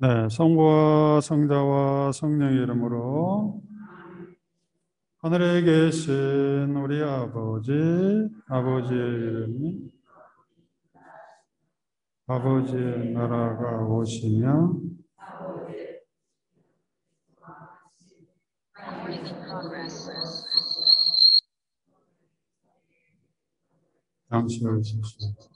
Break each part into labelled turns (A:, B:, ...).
A: 네, 성부와 성자와 성령의 이름으로 하늘에 계신 우리 아버지의 이름이 아버지의 나라가 오시며 양식을 주시옵소서.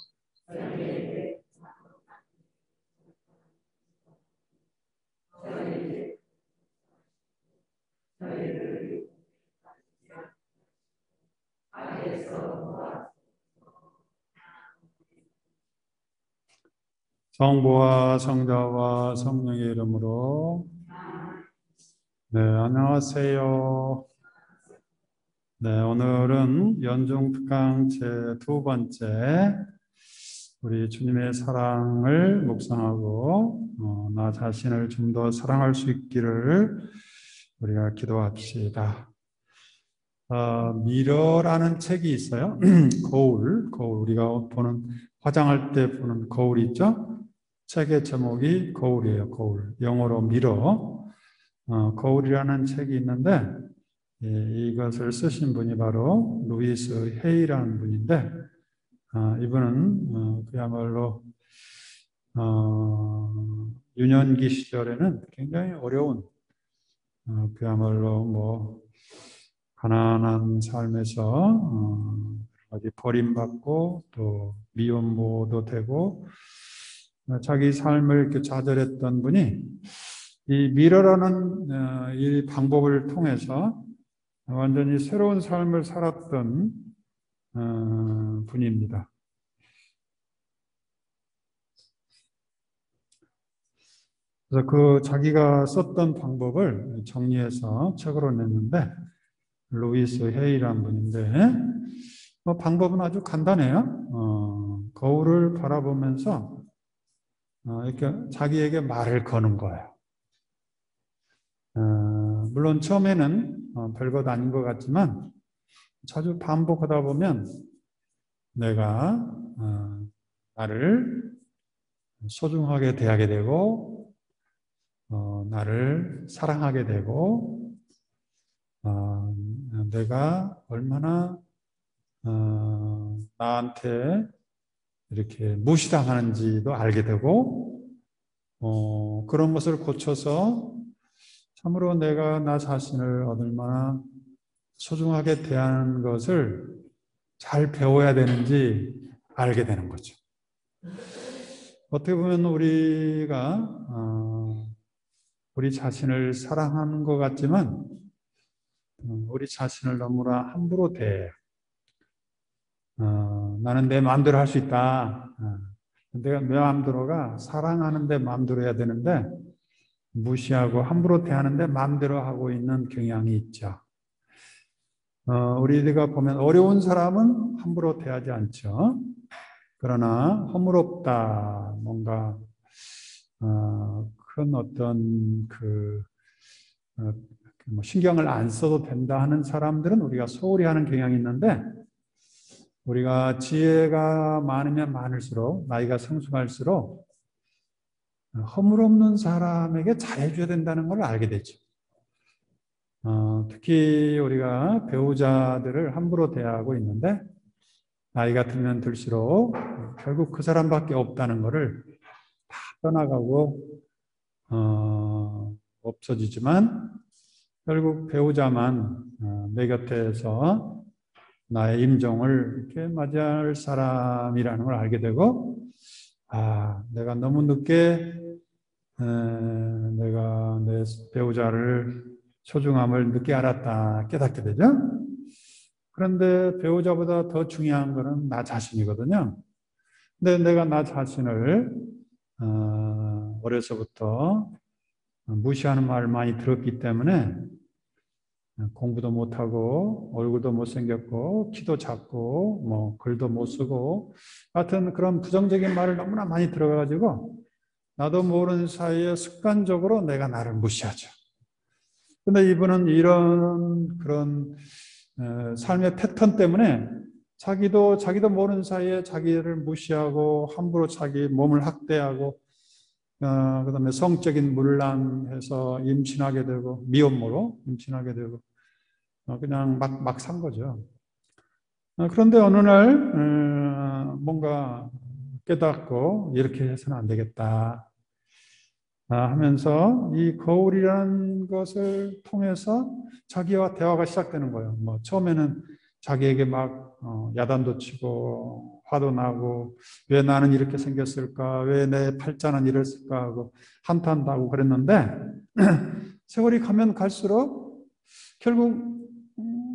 A: 성부와 성자와 성령의 이름으로. 네, 안녕하세요. 네, 오늘은 연중 특강 제2번째 우리 주님의 사랑을 묵상하고 나 자신을 좀 더 사랑할 수 있기를 우리가 기도합시다. 미러라는 책이 있어요. 거울 우리가 보는 화장할 때 보는 거울 있죠? 책의 제목이 거울이에요. 거울. 영어로 미러. 거울이라는 책이 있는데 이것을 쓰신 분이 바로 루이스 헤이라는 분인데 이분은 그야말로 유년기 시절에는 굉장히 어려운 그야말로 뭐 가난한 삶에서 아주 버림받고 또 미혼모도 되고 자기 삶을 이렇게 좌절했던 분이 이 미러라는 이 방법을 통해서 완전히 새로운 삶을 살았던 분입니다. 그래서 그 자기가 썼던 방법을 정리해서 책으로 냈는데 루이스 헤이라는 분인데 방법은 아주 간단해요. 거울을 바라보면서 이렇게 자기에게 말을 거는 거예요. 물론 처음에는 별것 아닌 것 같지만 자주 반복하다 보면 내가 나를 소중하게 대하게 되고 나를 사랑하게 되고 내가 얼마나 나한테 이렇게 무시당하는지도 알게 되고 그런 것을 고쳐서 참으로 내가 나 자신을 얼마나 소중하게 대하는 것을 잘 배워야 되는지 알게 되는 거죠. 어떻게 보면 우리가 우리 자신을 사랑하는 것 같지만 우리 자신을 너무나 함부로 대해요. 나는 내 마음대로 할 수 있다. 내가 내 마음대로가 사랑하는 데 마음대로 해야 되는데 무시하고 함부로 대하는데 마음대로 하고 있는 경향이 있죠. 우리가 보면 어려운 사람은 함부로 대하지 않죠. 그러나 허물없다, 뭔가 큰 어떤 뭐 신경을 안 써도 된다 하는 사람들은 우리가 소홀히 하는 경향이 있는데 우리가 지혜가 많으면 많을수록 나이가 성숙할수록 허물없는 사람에게 잘해줘야 된다는 걸 알게 되죠. 특히 우리가 배우자들을 함부로 대하고 있는데 나이가 들면 들수록 결국 그 사람밖에 없다는 것을 다 떠나가고 없어지지만 결국 배우자만 내 곁에서 나의 임종을 이렇게 맞이할 사람이라는 걸 알게 되고 내가 너무 늦게 내가 내 배우자를 소중함을 늦게 알았다 깨닫게 되죠. 그런데 배우자보다 더 중요한 것은 나 자신이거든요. 근데 내가 나 자신을 어려서부터 무시하는 말을 많이 들었기 때문에 공부도 못하고 얼굴도 못생겼고 키도 작고 뭐 글도 못 쓰고 같은 그런 부정적인 말을 너무나 많이 들어가지고 나도 모르는 사이에 습관적으로 내가 나를 무시하죠. 근데 이분은 이런 그런 삶의 패턴 때문에 자기도 모르는 사이에 자기를 무시하고 함부로 자기 몸을 학대하고 그다음에 성적인 문란해서 임신하게 되고 미혼모로 임신하게 되고 그냥 막 산 거죠. 그런데 어느 날 뭔가 깨닫고 이렇게 해서는 안 되겠다 하면서 이 거울이라는 것을 통해서 자기와 대화가 시작되는 거예요. 뭐 처음에는 자기에게 막 야단도 치고 화도 나고 왜 나는 이렇게 생겼을까? 왜 내 팔자는 이랬을까? 하고 한탄도 하고 그랬는데 세월이 가면 갈수록 결국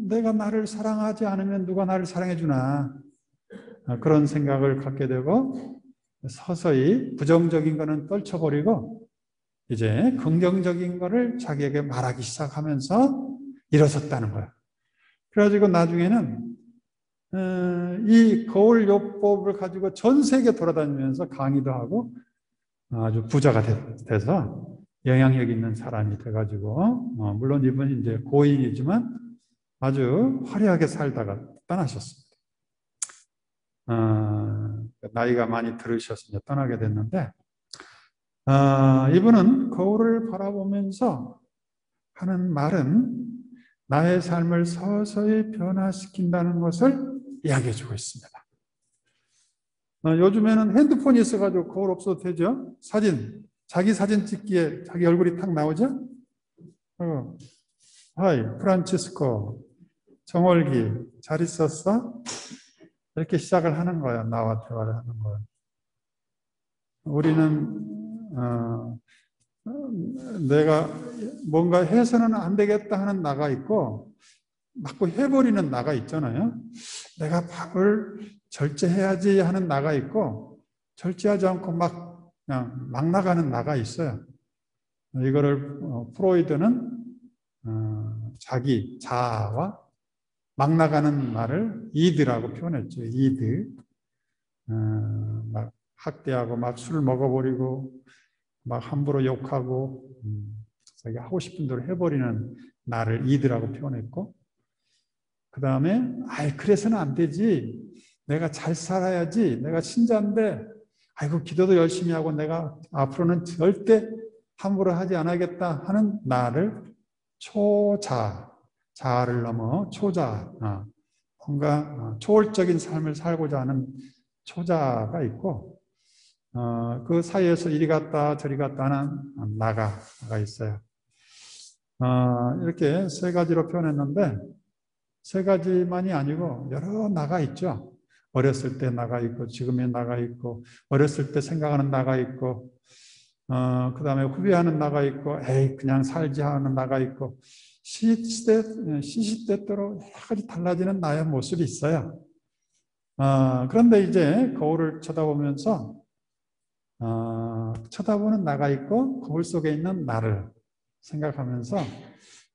A: 내가 나를 사랑하지 않으면 누가 나를 사랑해 주나 그런 생각을 갖게 되고 서서히 부정적인 거는 떨쳐버리고 이제 긍정적인 거를 자기에게 말하기 시작하면서 일어섰다는 거야. 그래가지고 나중에는 이 거울 요법을 가지고 전 세계 돌아다니면서 강의도 하고 아주 부자가 돼서 영향력 있는 사람이 돼가지고 물론 이분이 이제 고인이지만 아주 화려하게 살다가 떠나셨습니다. 나이가 많이 들으셔서 이제 떠나게 됐는데 이분은 거울을 바라보면서 하는 말은 나의 삶을 서서히 변화시킨다는 것을 이야기해 주고 있습니다. 요즘에는 핸드폰이 있어가지고 거울 없어도 되죠? 자기 사진 찍기에 자기 얼굴이 탁 나오죠? 하이, 프란치스코, 정월기, 잘 있었어? 이렇게 시작을 하는 거야. 나와 대화를 하는 거야. 우리는 내가 뭔가 해서는 안 되겠다 하는 나가 있고 자꾸 해버리는 나가 있잖아요. 내가 밥을 절제해야지 하는 나가 있고 절제하지 않고 그냥 막 나가는 나가 있어요. 이거를 프로이드는 자기 자아와 막 나가는 말을 이드라고 표현했죠. 이드. 막 학대하고 막 술 먹어버리고 막 함부로 욕하고 자기 하고 싶은 대로 해버리는 나를 이드라고 표현했고 그 다음에 그래서는 안 되지. 내가 잘 살아야지. 내가 신자인데 아이고 기도도 열심히 하고 내가 앞으로는 절대 함부로 하지 않아야겠다 하는 나를 자아를 넘어 초자, 뭔가 초월적인 삶을 살고자 하는 초자가 있고 그 사이에서 이리 갔다 저리 갔다 하는 나가 있어요. 이렇게 세 가지로 표현했는데 세 가지만이 아니고 여러 나가 있죠. 어렸을 때 나가 있고 지금의 나가 있고 어렸을 때 생각하는 나가 있고 그 다음에 후회하는 나가 있고 그냥 살지 하는 나가 있고 시시때때로 여러 가지 달라지는 나의 모습이 있어요. 그런데 이제 거울을 쳐다보면서 쳐다보는 나가 있고 거울 속에 있는 나를 생각하면서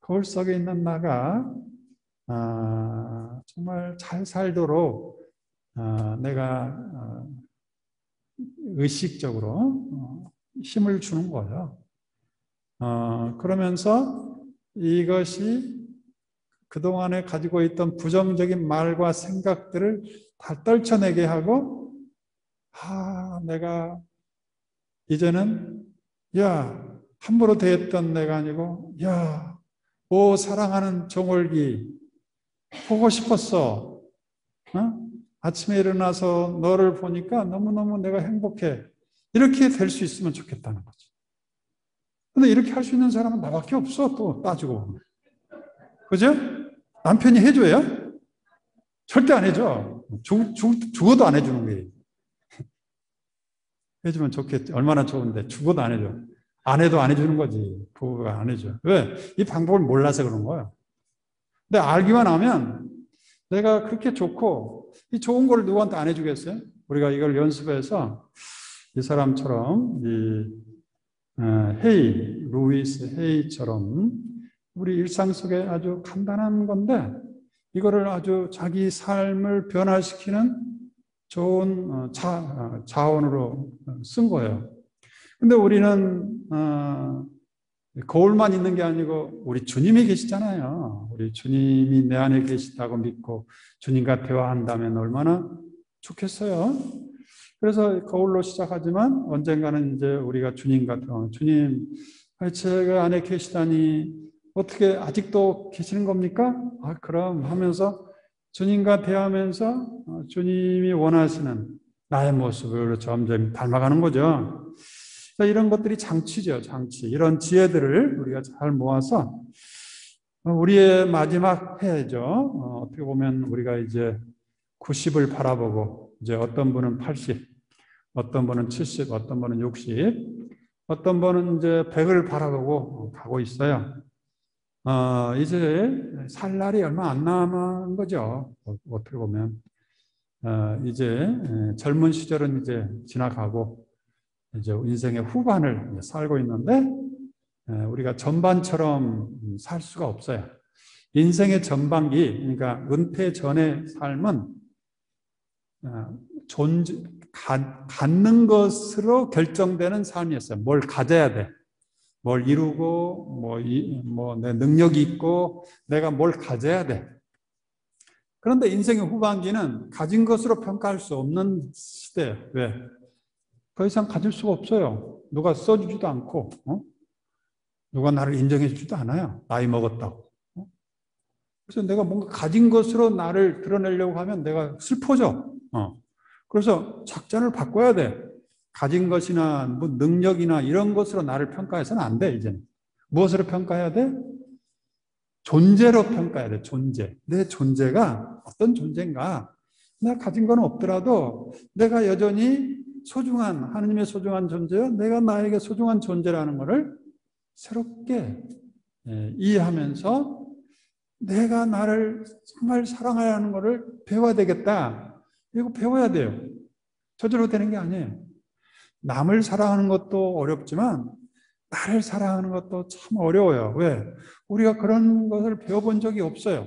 A: 거울 속에 있는 나가 정말 잘 살도록 내가 의식적으로 힘을 주는 거예요. 그러면서 이것이 그동안에 가지고 있던 부정적인 말과 생각들을 다 떨쳐내게 하고 내가 이제는 함부로 대했던 내가 아니고 오 사랑하는 정월기 보고 싶었어. 아침에 일어나서 너를 보니까 너무너무 내가 행복해. 이렇게 될 수 있으면 좋겠다는 거지. 근데 이렇게 할 수 있는 사람은 나밖에 없어. 또 따지고 보면. 그죠? 남편이 해줘야? 절대 안 해줘. 죽어도 안 해주는 거예요. 해주면 좋겠지. 얼마나 좋은데 죽어도 안 해줘. 안 해도 안 해주는 거지. 부부가 안 해줘. 왜? 이 방법을 몰라서 그런 거야. 근데 알기만 하면 내가 그렇게 좋고 이 좋은 걸 누구한테 안 해주겠어요? 우리가 이걸 연습해서 이 사람처럼 루이스 헤이처럼 우리 일상 속에 아주 간단한 건데 이거를 아주 자기 삶을 변화시키는 좋은 자원으로 쓴 거예요. 근데 우리는 거울만 있는 게 아니고 우리 주님이 계시잖아요. 우리 주님이 내 안에 계시다고 믿고 주님과 대화한다면 얼마나 좋겠어요. 그래서 거울로 시작하지만 언젠가는 이제 우리가 주님 같은 주님, 제가 안에 계시다니 어떻게 아직도 계시는 겁니까? 그럼 하면서 주님과 대하면서 주님이 원하시는 나의 모습을 점점 닮아가는 거죠. 이런 것들이 장치죠, 장치. 이런 지혜들을 우리가 잘 모아서 우리의 마지막 해죠. 어떻게 보면 우리가 이제 90을 바라보고 이제 어떤 분은 80, 어떤 분은 70, 어떤 분은 60, 어떤 분은 이제 100을 바라보고 가고 있어요. 이제 살 날이 얼마 안 남은 거죠. 어떻게 보면 이제 젊은 시절은 이제 지나가고 이제 인생의 후반을 살고 있는데 우리가 전반처럼 살 수가 없어요. 인생의 전반기, 그러니까 은퇴 전의 삶은 갖는 것으로 결정되는 삶이었어요. 뭘 가져야 돼. 뭘 이루고, 내 능력이 있고, 내가 뭘 가져야 돼. 그런데 인생의 후반기는 가진 것으로 평가할 수 없는 시대예요. 왜? 더 이상 가질 수가 없어요. 누가 써주지도 않고, 누가 나를 인정해 주지도 않아요. 나이 먹었다고. 그래서 내가 뭔가 가진 것으로 나를 드러내려고 하면 내가 슬퍼져. 그래서 작전을 바꿔야 돼. 가진 것이나 뭐 능력이나 이런 것으로 나를 평가해서는 안 돼, 이제는. 무엇으로 평가해야 돼? 존재로 평가해야 돼, 존재. 내 존재가 어떤 존재인가? 내가 가진 건 없더라도 내가 여전히 소중한, 하느님의 소중한 존재요. 내가 나에게 소중한 존재라는 것을 새롭게 이해하면서 내가 나를 정말 사랑해야 하는 것을 배워야 되겠다. 이거 배워야 돼요. 저절로 되는 게 아니에요. 남을 사랑하는 것도 어렵지만 나를 사랑하는 것도 참 어려워요. 왜? 우리가 그런 것을 배워본 적이 없어요.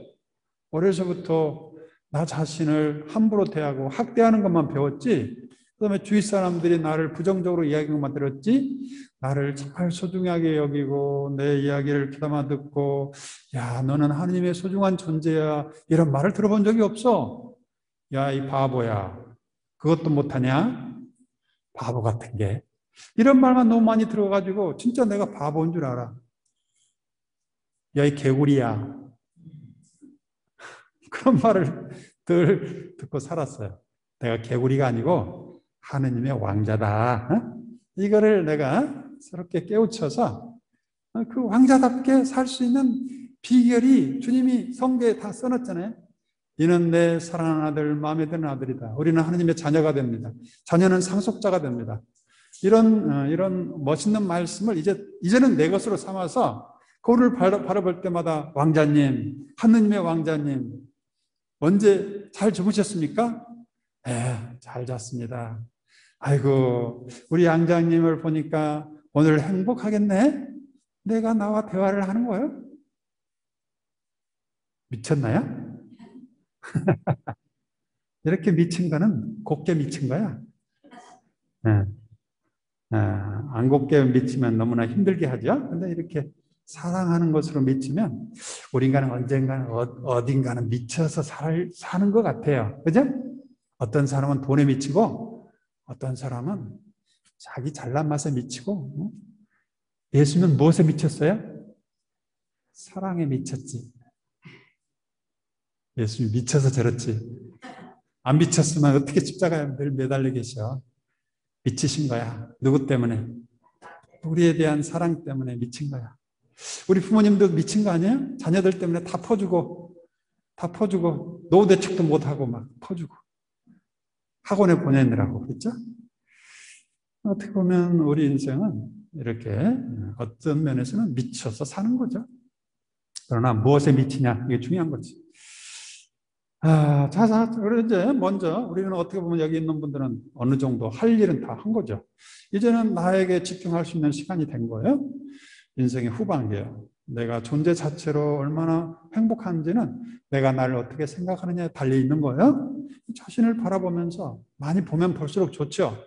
A: 어려서부터 나 자신을 함부로 대하고 학대하는 것만 배웠지, 그 다음에 주위 사람들이 나를 부정적으로 이야기하는 것만 들었지, 나를 정말 소중하게 여기고 내 이야기를 귀담아 듣고 야, 너는 하나님의 소중한 존재야, 이런 말을 들어본 적이 없어. 야, 이 바보야, 그것도 못하냐? 바보 같은 게. 이런 말만 너무 많이 들어가지고 진짜 내가 바보인 줄 알아. 야, 이 개구리야. 그런 말을 늘 듣고 살았어요. 내가 개구리가 아니고 하느님의 왕자다. 이거를 내가 새롭게 깨우쳐서 그 왕자답게 살 수 있는 비결이 주님이 성경에 다 써놨잖아요. 이는 내 사랑하는 아들, 마음에 드는 아들이다. 우리는 하느님의 자녀가 됩니다. 자녀는 상속자가 됩니다. 이런 멋있는 말씀을 이제는 내 것으로 삼아서 거울을 바라볼 때마다 왕자님, 하느님의 왕자님, 언제 잘 주무셨습니까? 네, 잘 잤습니다. 아이고, 우리 양장님을 보니까 오늘 행복하겠네? 내가 나와 대화를 하는 거예요? 미쳤나요? 이렇게 미친 거는 곱게 미친 거야. 네. 안 곱게 미치면 너무나 힘들게 하죠. 근데 이렇게 사랑하는 것으로 미치면 우리 인간은 언젠가는 어딘가는 미쳐서 사는 것 같아요. 그죠? 어떤 사람은 돈에 미치고 어떤 사람은 자기 잘난 맛에 미치고, 예수님은 무엇에 미쳤어요? 사랑에 미쳤지. 예수님 미쳐서 저렇지. 안 미쳤으면 어떻게 십자가에 늘 매달려 계셔. 미치신 거야. 누구 때문에? 우리에 대한 사랑 때문에 미친 거야. 우리 부모님도 미친 거 아니에요? 자녀들 때문에 다 퍼주고 노후 대책도 못하고 막 퍼주고 학원에 보내느라고. 그렇죠? 어떻게 보면 우리 인생은 이렇게 어떤 면에서는 미쳐서 사는 거죠. 그러나 무엇에 미치냐, 이게 중요한 거지. 그리고 이제 먼저 우리는 어떻게 보면 여기 있는 분들은 어느 정도 할 일은 다 한 거죠. 이제는 나에게 집중할 수 있는 시간이 된 거예요. 인생의 후반기예요. 내가 존재 자체로 얼마나 행복한지는 내가 나를 어떻게 생각하느냐에 달려 있는 거예요. 자신을 바라보면서 많이 보면 볼수록 좋죠.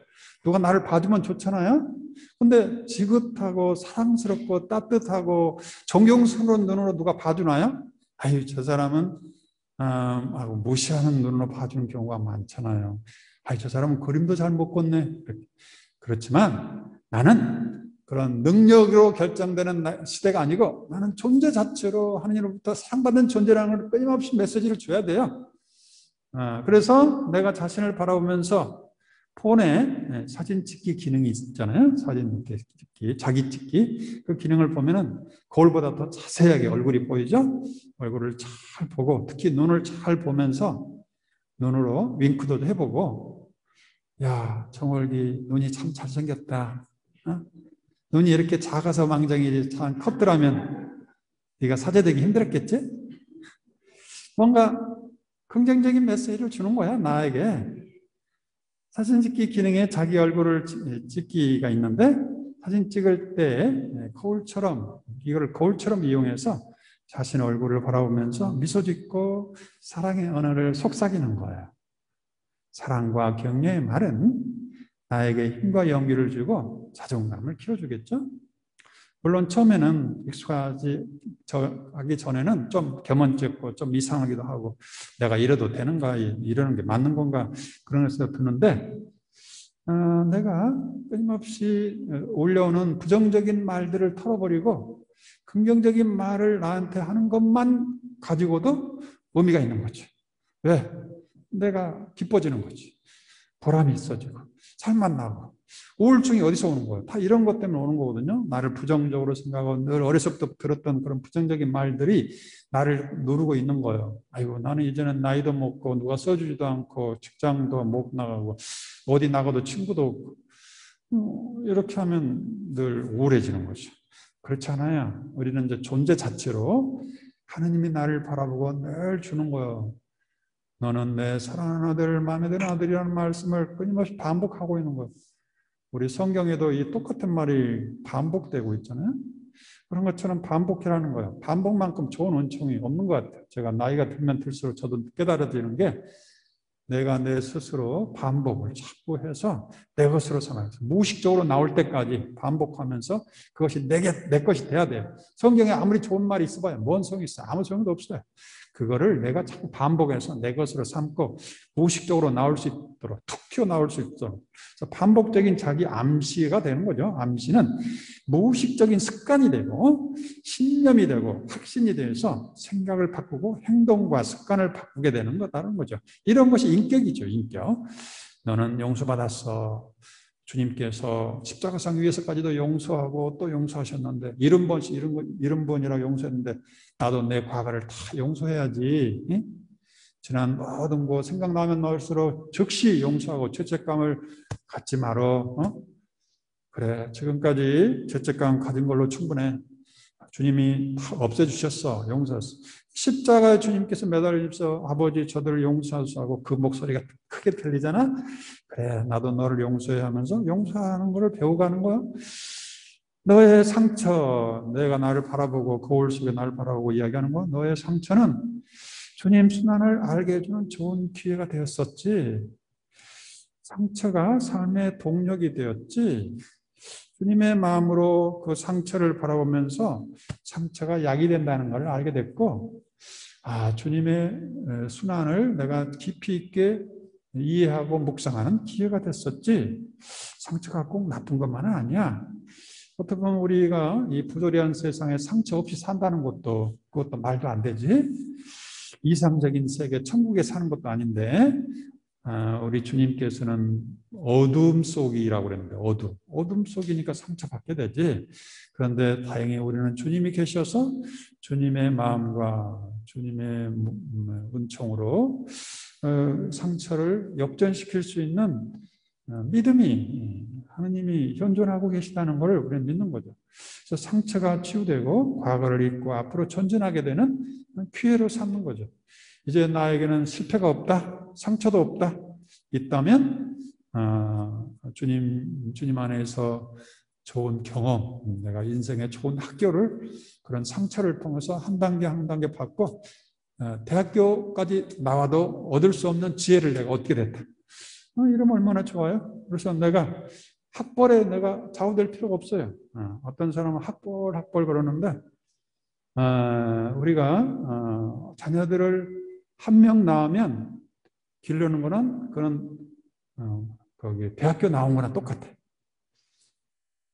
A: 누가 나를 봐주면 좋잖아요. 근데 지긋하고 사랑스럽고 따뜻하고 존경스러운 눈으로 누가 봐주나요? 아유, 저 사람은 하고 무시하는 눈으로 봐주는 경우가 많잖아요. 저 사람은 그림도 잘 못 걷네. 그렇지만 나는 그런 능력으로 결정되는 시대가 아니고 나는 존재 자체로 하나님으로부터 사랑받는 존재라는 걸 끊임없이 메시지를 줘야 돼요. 그래서 내가 자신을 바라보면서 폰에 사진 찍기 기능이 있잖아요. 사진 찍기, 자기 찍기. 그 기능을 보면은 거울보다 더 자세하게 얼굴이 보이죠? 얼굴을 잘 보고 특히 눈을 잘 보면서 눈으로 윙크도 해보고 야, 정월기 눈이 참 잘생겼다. 눈이 이렇게 작아서 망정이 참 컸더라면 네가 사죄되기 힘들었겠지? 뭔가 긍정적인 메시지를 주는 거야, 나에게. 사진 찍기 기능에 자기 얼굴을 찍기가 있는데 사진 찍을 때 이걸 거울처럼 이용해서 자신 얼굴을 바라보면서 미소 짓고 사랑의 언어를 속삭이는 거예요. 사랑과 격려의 말은 나에게 힘과 용기를 주고 자존감을 키워주겠죠. 물론 처음에는 익숙하기 전에는 좀 겸언쩍고 좀 이상하기도 하고 내가 이래도 되는가, 이러는 게 맞는 건가 그런 생각이 드는데 내가 끊임없이 올려오는 부정적인 말들을 털어버리고 긍정적인 말을 나한테 하는 것만 가지고도 의미가 있는 거죠. 왜? 내가 기뻐지는 거지. 보람이 있어지고 살만 나고 우울증이 어디서 오는 거예요? 다 이런 것 때문에 오는 거거든요. 나를 부정적으로 생각하고 늘 어렸을 때부터 들었던 그런 부정적인 말들이 나를 누르고 있는 거예요. 아이고 나는 이제는 나이도 먹고 누가 써주지도 않고 직장도 못 나가고 어디 나가도 친구도 없고 이렇게 하면 늘 우울해지는 거죠. 그렇지 않아요. 우리는 이제 존재 자체로 하나님이 나를 바라보고 늘 주는 거예요. 너는 내 사랑하는 아들, 마음에 드는 아들이라는 말씀을 끊임없이 반복하고 있는 거예요. 우리 성경에도 이 똑같은 말이 반복되고 있잖아요. 그런 것처럼 반복이라는 거예요. 반복만큼 좋은 은총이 없는 것 같아요. 제가 나이가 들면 들수록 저도 깨달아지는 게 내가 내 스스로 반복을 자꾸 해서 내 것으로 삼아서 무의식적으로 나올 때까지 반복하면서 그것이 내 것이 돼야 돼요. 성경에 아무리 좋은 말이 있어봐야 뭔 소용이 있어요? 아무 소용도 없어요. 그거를 내가 자꾸 반복해서 내 것으로 삼고 무의식적으로 나올 수 있도록 툭 튀어나올 수 있도록 반복적인 자기 암시가 되는 거죠. 암시는 무의식적인 습관이 되고 신념이 되고 확신이 돼서 생각을 바꾸고 행동과 습관을 바꾸게 되는 거다는 거죠. 이런 것이 인격이죠. 인격. 너는 용서받았어. 주님께서 십자가상 위에서까지도 용서하고 또 용서하셨는데 70번이라고 용서했는데 나도 내 과거를 다 용서해야지. 응? 지난 모든 거 생각나면 나올수록 즉시 용서하고 죄책감을 갖지 말어. 그래, 지금까지 죄책감 가진 걸로 충분해. 주님이 다 없애주셨어. 용서했어. 십자가에 주님께서 매달리셔서 아버지 저들을 용서하소서 그 목소리가 크게 들리잖아. 그래, 나도 너를 용서해 하면서 용서하는 것을 배워가는 거야. 너의 상처, 내가 나를 바라보고 거울 속에 나를 바라보고 이야기하는 거, 너의 상처는 주님 순환을 알게 해주는 좋은 기회가 되었었지. 상처가 삶의 동력이 되었지. 주님의 마음으로 그 상처를 바라보면서 상처가 약이 된다는 걸 알게 됐고, 주님의 순환을 내가 깊이 있게 이해하고 묵상하는 기회가 됐었지. 상처가 꼭 나쁜 것만은 아니야. 어떻게 보면 우리가 이 부조리한 세상에 상처 없이 산다는 것도 그것도 말도 안 되지. 이상적인 세계, 천국에 사는 것도 아닌데 우리 주님께서는 어둠 속이라고 그랬는데 어둠 속이니까 상처받게 되지. 그런데 다행히 우리는 주님이 계셔서 주님의 마음과 주님의 은총으로 상처를 역전시킬 수 있는 믿음이 하나님이 현존하고 계시다는 것을 우리는 믿는 거죠. 그래서 상처가 치유되고 과거를 잊고 앞으로 전진하게 되는 기회로 삼는 거죠. 이제 나에게는 실패가 없다, 상처도 없다. 있다면 주님 안에서 좋은 경험, 내가 인생의 좋은 학교를 그런 상처를 통해서 한 단계 한 단계 받고 대학교까지 나와도 얻을 수 없는 지혜를 내가 얻게 됐다. 이러면 얼마나 좋아요? 그래서 내가 학벌에 내가 좌우될 필요가 없어요. 어떤 사람은 학벌 그러는데 우리가 자녀들을 한 명 나오면 기르는 거는 그런 거기 대학교 나온 거나 똑같아.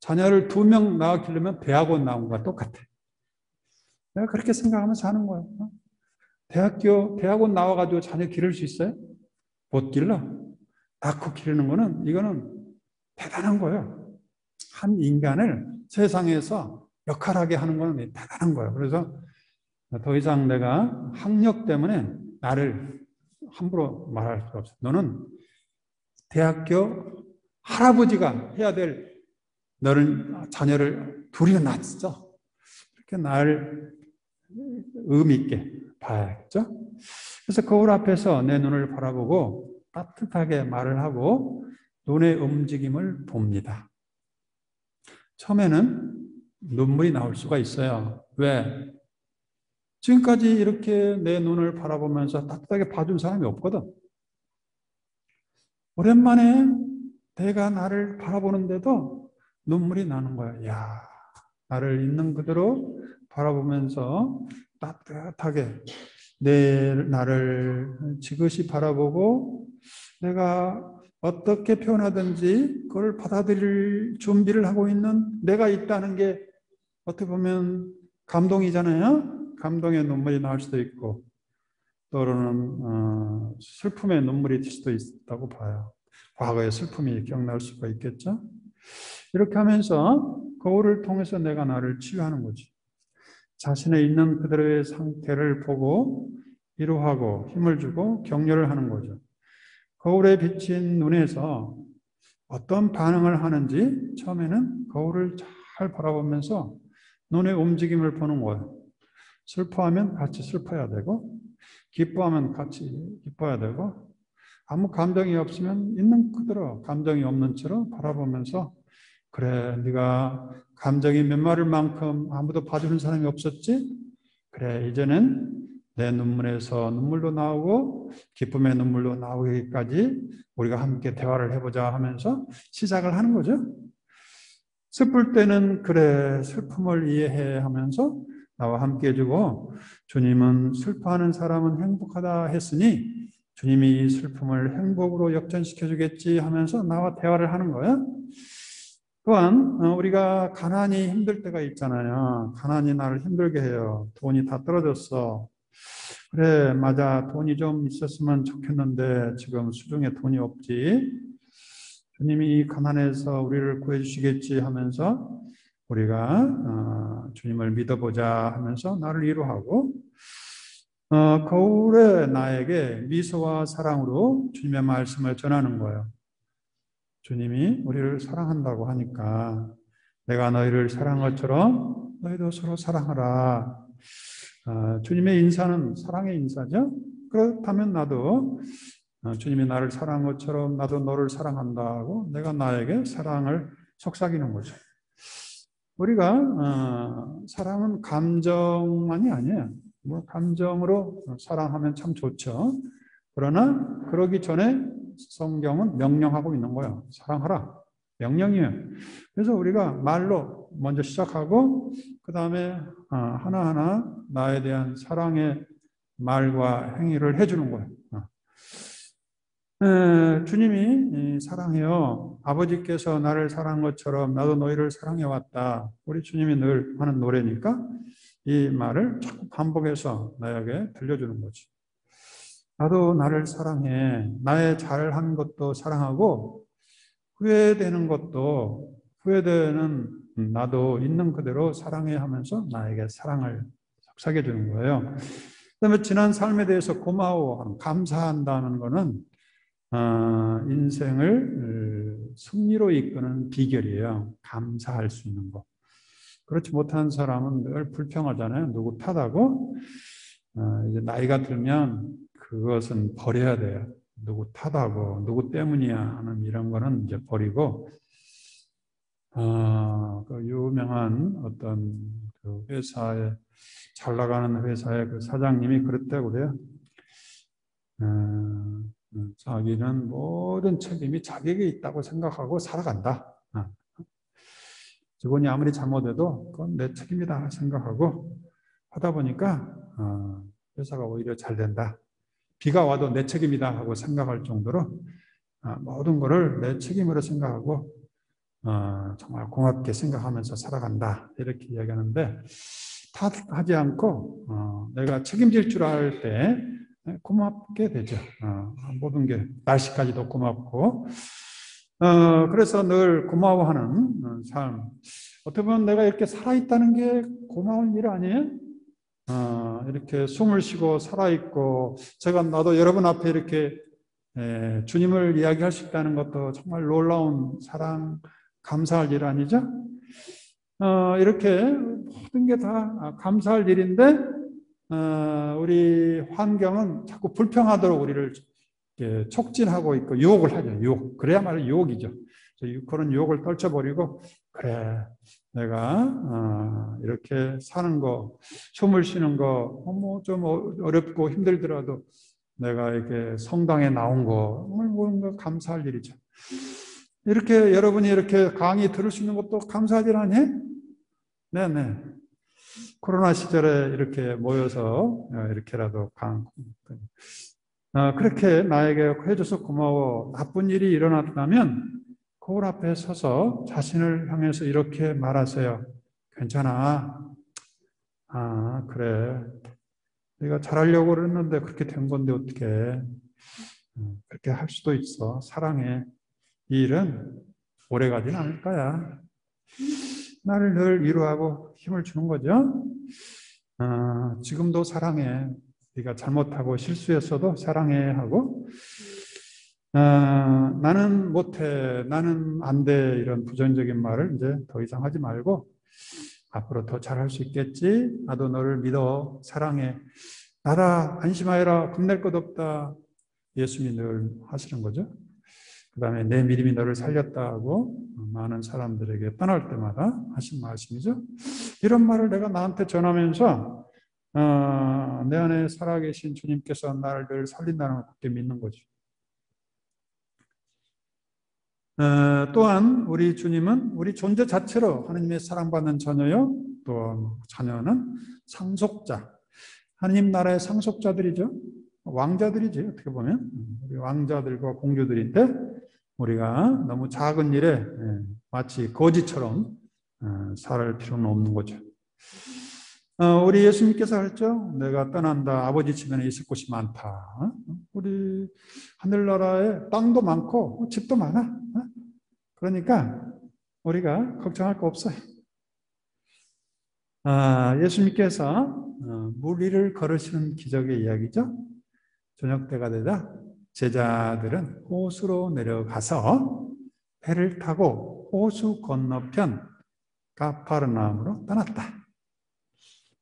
A: 자녀를 2명 낳아 기르면 대학원 나온 거나 똑같아. 내가 그렇게 생각하면서 사는 거야. 대학원 나와가지고 자녀 기를 수 있어요? 못 길러. 낳고 기르는 거는 이거는 대단한 거예요. 한 인간을 세상에서 역할하게 하는 거는 대단한 거예요. 그래서 더 이상 내가 학력 때문에 나를 함부로 말할 수 없어. 너는 대학교 할아버지가 해야 될 너는 자녀를 둘이나 낳았어. 이렇게 날 의미 있게 봐야겠죠. 그래서 거울 앞에서 내 눈을 바라보고 따뜻하게 말을 하고 눈의 움직임을 봅니다. 처음에는 눈물이 나올 수가 있어요. 왜? 지금까지 이렇게 내 눈을 바라보면서 따뜻하게 봐준 사람이 없거든. 오랜만에 내가 나를 바라보는데도 눈물이 나는 거야. 야, 나를 있는 그대로 바라보면서 따뜻하게 나를 지그시 바라보고 내가 어떻게 표현하든지 그걸 받아들일 준비를 하고 있는 내가 있다는 게 어떻게 보면 감동이잖아요. 감동의 눈물이 나올 수도 있고 또는 슬픔의 눈물이 들 수도 있다고 봐요. 과거의 슬픔이 기억날 수가 있겠죠. 이렇게 하면서 거울을 통해서 내가 나를 치유하는 거지. 자신의 있는 그대로의 상태를 보고 위로하고 힘을 주고 격려를 하는 거죠. 거울에 비친 눈에서 어떤 반응을 하는지 처음에는 거울을 잘 바라보면서 눈의 움직임을 보는 거예요. 슬퍼하면 같이 슬퍼야 되고 기뻐하면 같이 기뻐야 되고 아무 감정이 없으면 있는 그대로 감정이 없는 채로 바라보면서 그래 네가 감정이 메마를 만큼 아무도 봐주는 사람이 없었지? 그래 이제는 내 눈물에서 눈물도 나오고 기쁨의 눈물도 나오기까지 우리가 함께 대화를 해보자 하면서 시작을 하는 거죠. 슬플 때는 그래 슬픔을 이해해 하면서 나와 함께 해주고 주님은 슬퍼하는 사람은 행복하다 했으니 주님이 이 슬픔을 행복으로 역전시켜 주겠지 하면서 나와 대화를 하는 거야. 또한 우리가 가난이 힘들 때가 있잖아요. 가난이 나를 힘들게 해요. 돈이 다 떨어졌어. 그래 맞아 돈이 좀 있었으면 좋겠는데 지금 수중에 돈이 없지. 주님이 가난해서 우리를 구해주시겠지 하면서 우리가 주님을 믿어보자 하면서 나를 위로하고 거울에 나에게 미소와 사랑으로 주님의 말씀을 전하는 거예요. 주님이 우리를 사랑한다고 하니까 내가 너희를 사랑한 것처럼 너희도 서로 사랑하라. 주님의 인사는 사랑의 인사죠. 그렇다면 나도 주님이 나를 사랑한 것처럼 나도 너를 사랑한다고 내가 나에게 사랑을 속삭이는 거죠. 우리가 사랑은 감정만이 아니에요. 뭐 감정으로 사랑하면 참 좋죠. 그러나 그러기 전에 성경은 명령하고 있는 거예요. 사랑하라. 명령이에요. 그래서 우리가 말로 먼저 시작하고 그 다음에 하나하나 나에 대한 사랑의 말과 행위를 해주는 거예요. 주님이 사랑해요. 아버지께서 나를 사랑한 것처럼 나도 너희를 사랑해왔다. 우리 주님이 늘 하는 노래니까 이 말을 자꾸 반복해서 나에게 들려주는 거지. 나도 나를 사랑해. 나의 잘한 것도 사랑하고 후회되는 것도 후회되는 나도 있는 그대로 사랑해 하면서 나에게 사랑을 속삭여 주는 거예요. 그다음에 지난 삶에 대해서 고마워, 감사한다는 거는 인생을 승리로 이끄는 비결이에요. 감사할 수 있는 것. 그렇지 못한 사람은 늘 불평하잖아요. 누구 탓하고 이제 나이가 들면 그것은 버려야 돼요. 누구 탓하고 누구 때문이야 하는 이런 거는 이제 버리고 그 유명한 어떤 그 회사에 잘 나가는 회사의 그 사장님이 그랬다고 그래요. 자기는 모든 책임이 자기에게 있다고 생각하고 살아간다. 직원이 아무리 잘못해도 그건 내 책임이다 생각하고 하다 보니까 회사가 오히려 잘 된다. 비가 와도 내 책임이다 하고 생각할 정도로 모든 것을 내 책임으로 생각하고 정말 고맙게 생각하면서 살아간다 이렇게 이야기하는데, 탓하지 않고 내가 책임질 줄 알 때 고맙게 되죠. 모든 게 날씨까지도 고맙고, 그래서 늘 고마워하는 삶. 어떻게 보면 내가 이렇게 살아있다는 게 고마운 일 아니에요? 이렇게 숨을 쉬고 살아있고, 나도 여러분 앞에 이렇게 주님을 이야기할 수 있다는 것도 정말 놀라운 사랑, 감사할 일 아니죠? 이렇게 모든 게 다 감사할 일인데, 우리 환경은 자꾸 불평하도록 우리를 촉진하고 있고 유혹을 하죠. 유혹. 그래야말로 유혹이죠. 그런 유혹을 떨쳐버리고, 그래, 내가 이렇게 사는 거, 숨을 쉬는 거, 뭐 좀 어렵고 힘들더라도 내가 이렇게 성당에 나온 거, 뭔가 감사할 일이죠. 이렇게 여러분이 이렇게 강의 들을 수 있는 것도 감사할 일 아니에요? 네네. 코로나 시절에 이렇게 모여서 이렇게라도 그렇게 나에게 해줘서 고마워. 나쁜 일이 일어났다면 거울 앞에 서서 자신을 향해서 이렇게 말하세요. 괜찮아. 그래. 내가 잘하려고 그랬는데 그렇게 된 건데 어떻게. 그렇게 할 수도 있어. 사랑해. 이 일은 오래가진 않을 거야. 나를 늘 위로하고 힘을 주는 거죠. 지금도 사랑해. 네가 잘못하고 실수했어도 사랑해 하고, 나는 못해, 나는 안 돼, 이런 부정적인 말을 이제 더 이상 하지 말고, 앞으로 더 잘할 수 있겠지. 나도 너를 믿어. 사랑해. 나라 안심하여라. 겁낼 것 없다. 예수님이 늘 하시는 거죠. 그 다음에 내 믿음이 너를 살렸다 하고 많은 사람들에게 떠날 때마다 하신 말씀이죠. 이런 말을 내가 나한테 전하면서 내 안에 살아계신 주님께서 나를 늘 살린다는 걸 그렇게 믿는 거죠. 또한 우리 주님은 우리 존재 자체로 하나님의 사랑받는 자녀요. 또 자녀는 상속자. 하나님 나라의 상속자들이죠. 왕자들이지 어떻게 보면. 우리 왕자들과 공주들인데 우리가 너무 작은 일에 마치 거지처럼 살 필요는 없는 거죠. 우리 예수님께서 했죠. 내가 떠난다. 아버지 측면에 있을 곳이 많다. 우리 하늘나라에 땅도 많고 집도 많아. 그러니까 우리가 걱정할 거 없어요. 예수님께서 물 위를 걸으시는 기적의 이야기죠. 저녁 때가 되자 제자들은 호수로 내려가서 배를 타고 호수 건너편 가파르나움으로 떠났다.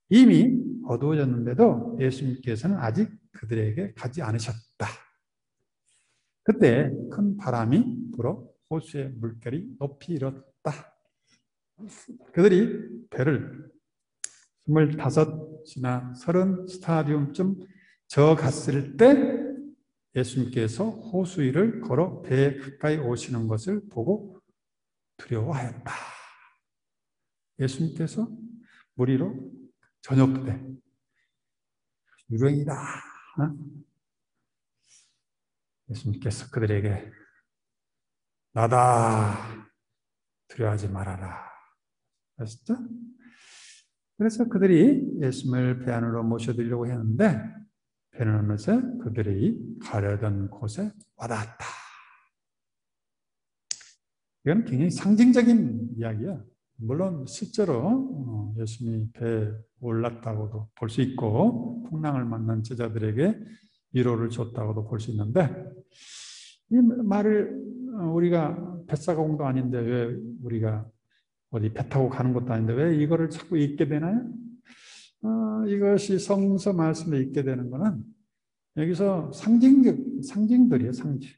A: 이미 어두워졌는데도 예수님께서는 아직 그들에게 가지 않으셨다. 그때 큰 바람이 불어 호수의 물결이 높이 일었다. 그들이 배를 25이나 30스타디움쯤 저 갔을 때 예수님께서 호수 위를 걸어 배에 가까이 오시는 것을 보고 두려워하였다. 예수님께서 물 위로 저녁 때 유령이다. 예수님께서 그들에게 나다. 두려워하지 말아라. 아시죠? 그래서 그들이 예수님을 배 안으로 모셔드리려고 했는데 배는 어느새 그들이 가려던 곳에 와닿았다. 이건 굉장히 상징적인 이야기야. 물론 실제로 예수님이 배에 올랐다고도 볼 수 있고 풍랑을 만난 제자들에게 위로를 줬다고도 볼 수 있는데, 이 말을 우리가 뱃사공도 아닌데 왜 우리가 어디 배 타고 가는 것도 아닌데 왜 이거를 자꾸 읽게 되나요? 이것이 성서 말씀에 읽게 되는 것은 여기서 상징들이에요, 상징.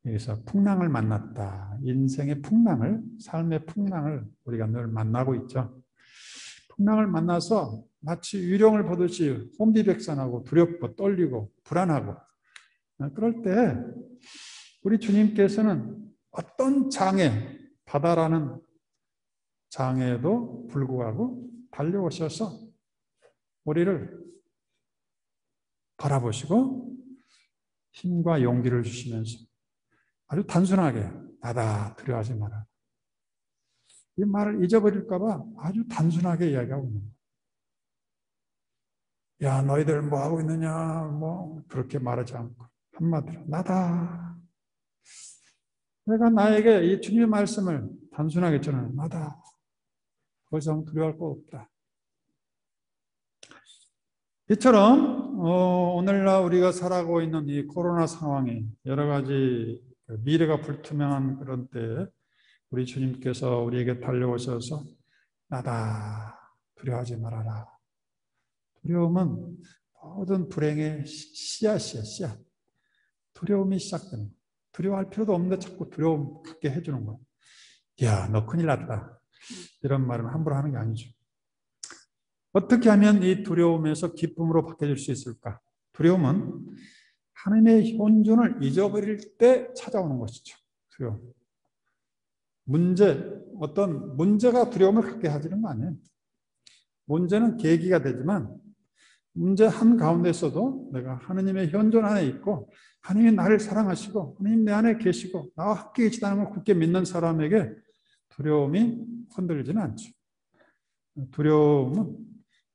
A: 여기서 풍랑을 만났다. 인생의 풍랑을, 삶의 풍랑을 우리가 늘 만나고 있죠. 풍랑을 만나서 마치 유령을 보듯이 혼비백산하고 두렵고 떨리고 불안하고, 그럴 때 우리 주님께서는 어떤 장애, 바다라는 장애에도 불구하고 달려오셔서 우리를 바라보시고 힘과 용기를 주시면서 아주 단순하게 나다 두려워하지 마라. 이 말을 잊어버릴까 봐 아주 단순하게 이야기하고 있는 거예요. 야, 너희들 뭐 하고 있느냐, 뭐 그렇게 말하지 않고 한마디로 나다. 내가 나에게 이 주님의 말씀을 단순하게 전하는 나다. 더 이상 두려워할 거 없다. 이처럼 오늘날 우리가 살아가고 있는 이 코로나 상황이 여러 가지 미래가 불투명한 그런 때 우리 주님께서 우리에게 달려오셔서 나다 두려워하지 말아라. 두려움은 모든 불행의 씨앗이야, 씨앗. 두려움이 시작되는 거야. 두려워할 필요도 없는데 자꾸 두려움 갖게 해주는 거야. 야, 너 큰일 났다. 이런 말은 함부로 하는 게 아니죠. 어떻게 하면 이 두려움에서 기쁨으로 바뀌어질 수 있을까? 두려움은 하나님의 현존을 잊어버릴 때 찾아오는 것이죠. 두려움. 어떤 문제가 두려움을 갖게 하지는 거 아니에요. 문제는 계기가 되지만 문제 한가운데서도 내가 하나님의 현존 안에 있고 하나님이 나를 사랑하시고 하나님 내 안에 계시고 나와 함께 계시다는 걸 굳게 믿는 사람에게 두려움이 흔들리지는 않죠. 두려움은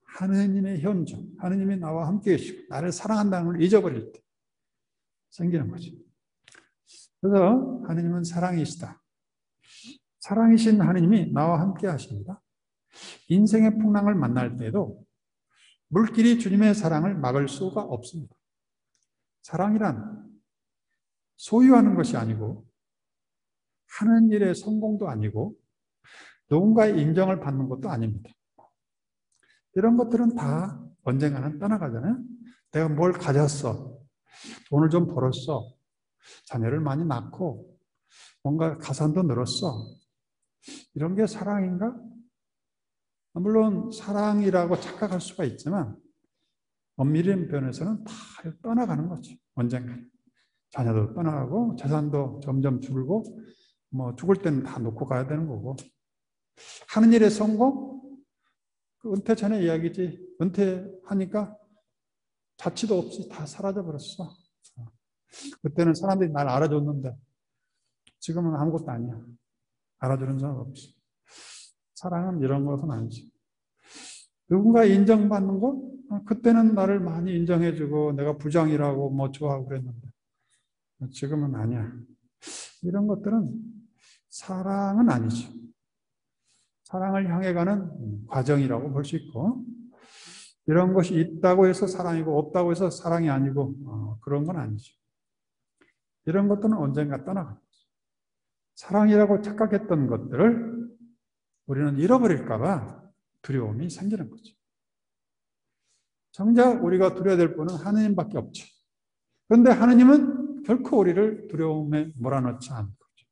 A: 하나님의 현존, 하나님이 나와 함께 계시고 나를 사랑한다는 걸 잊어버릴 때 생기는 거죠. 그래서 하나님은 사랑이시다. 사랑이신 하나님이 나와 함께 하십니다. 인생의 풍랑을 만날 때도 물길이 주님의 사랑을 막을 수가 없습니다. 사랑이란 소유하는 것이 아니고 하는 일의 성공도 아니고 누군가의 인정을 받는 것도 아닙니다. 이런 것들은 다 언젠가는 떠나가잖아요. 내가 뭘 가졌어. 돈을 좀 벌었어. 자녀를 많이 낳고 뭔가 가산도 늘었어. 이런 게 사랑인가? 물론 사랑이라고 착각할 수가 있지만 엄밀한 면에서는 다 떠나가는 거죠. 언젠가. 자녀도 떠나가고 재산도 점점 줄고 뭐 죽을 때는 다 놓고 가야 되는 거고. 하는 일의 성공? 그 은퇴 전에 이야기지. 은퇴하니까 자취도 없이 다 사라져버렸어. 그때는 사람들이 날 알아줬는데 지금은 아무것도 아니야. 알아주는 사람 없어. 사랑은 이런 것은 아니지. 누군가 인정받는 거? 그때는 나를 많이 인정해주고 내가 부장이라고 뭐 좋아하고 그랬는데 지금은 아니야. 이런 것들은 사랑은 아니죠. 사랑을 향해 가는 과정이라고 볼 수 있고 이런 것이 있다고 해서 사랑이고 없다고 해서 사랑이 아니고 그런 건 아니죠. 이런 것들은 언젠가 떠나갑니다. 사랑이라고 착각했던 것들을 우리는 잃어버릴까 봐 두려움이 생기는 거죠. 정작 우리가 두려워야 될 분은 하나님밖에 없죠. 그런데 하나님은 결코 우리를 두려움에 몰아넣지 않는 거죠.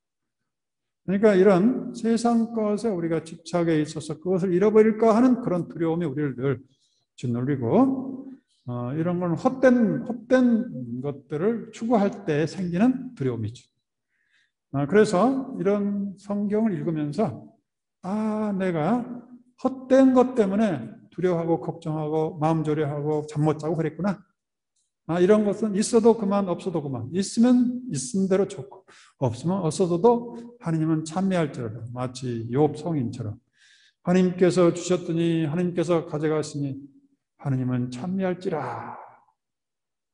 A: 그러니까 이런 세상 것에 우리가 집착에 있어서 그것을 잃어버릴까 하는 그런 두려움이 우리를 늘 짓눌리고 이런 건 헛된 것들을 추구할 때 생기는 두려움이죠. 그래서 이런 성경을 읽으면서 내가 헛된 것 때문에 두려워하고 걱정하고 마음 졸여하고 잠 못 자고 그랬구나. 이런 것은 있어도 그만 없어도 그만. 있으면 있은 대로 좋고 없으면 없어도 하나님은 찬미할지어다. 마치 욥 성인처럼 하나님께서 주셨더니 하나님께서 가져가시니 하나님은 찬미할지라.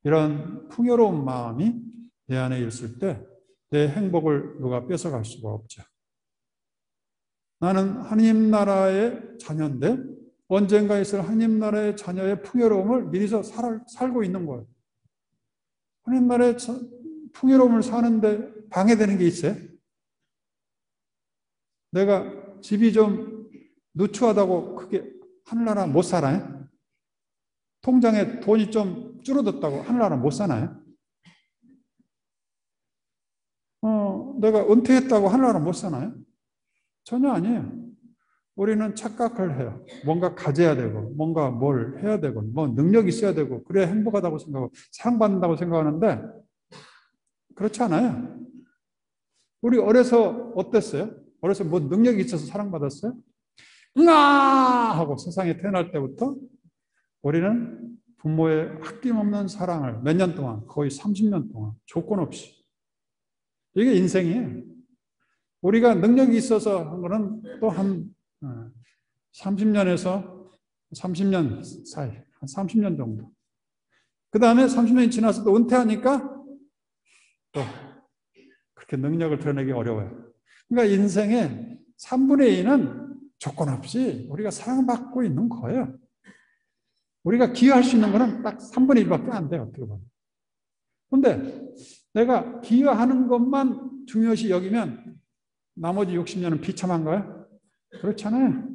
A: 이런 풍요로운 마음이 내 안에 있을 때 내 행복을 누가 뺏어갈 수가 없죠. 나는 하나님 나라의 자녀인데 언젠가 있을 하나님 나라의 자녀의 풍요로움을 미리서 살고 있는 거예요. 하나님 나라의 풍요로움을 사는데 방해되는 게 있어요? 내가 집이 좀 누추하다고 크게 하늘나라 못 살아요? 통장에 돈이 좀 줄어들었다고 하늘나라 못 사나요? 내가 은퇴했다고 하늘나라 못 사나요? 전혀 아니에요. 우리는 착각을 해요. 뭔가 가져야 되고, 뭔가 뭘 해야 되고, 뭐 능력이 있어야 되고, 그래야 행복하다고 생각하고, 사랑받는다고 생각하는데, 그렇지 않아요. 우리 어려서 어땠어요? 어려서 뭐 능력이 있어서 사랑받았어요? 응아! 하고 세상에 태어날 때부터 우리는 부모의 아낌없는 사랑을 몇 년 동안, 거의 30년 동안 조건 없이. 이게 인생이에요. 우리가 능력이 있어서 한 거는 또 한 30년에서 30년 사이, 한 30년 정도. 그 다음에 30년이 지나서 또 은퇴하니까 또 그렇게 능력을 드러내기 어려워요. 그러니까 인생의 3분의 2는 조건 없이 우리가 사랑받고 있는 거예요. 우리가 기여할 수 있는 거는 딱 3분의 1밖에 안 돼요. 어떻게 보면. 그런데 내가 기여하는 것만 중요시 여기면 나머지 60년은 비참한가요? 그렇잖아요.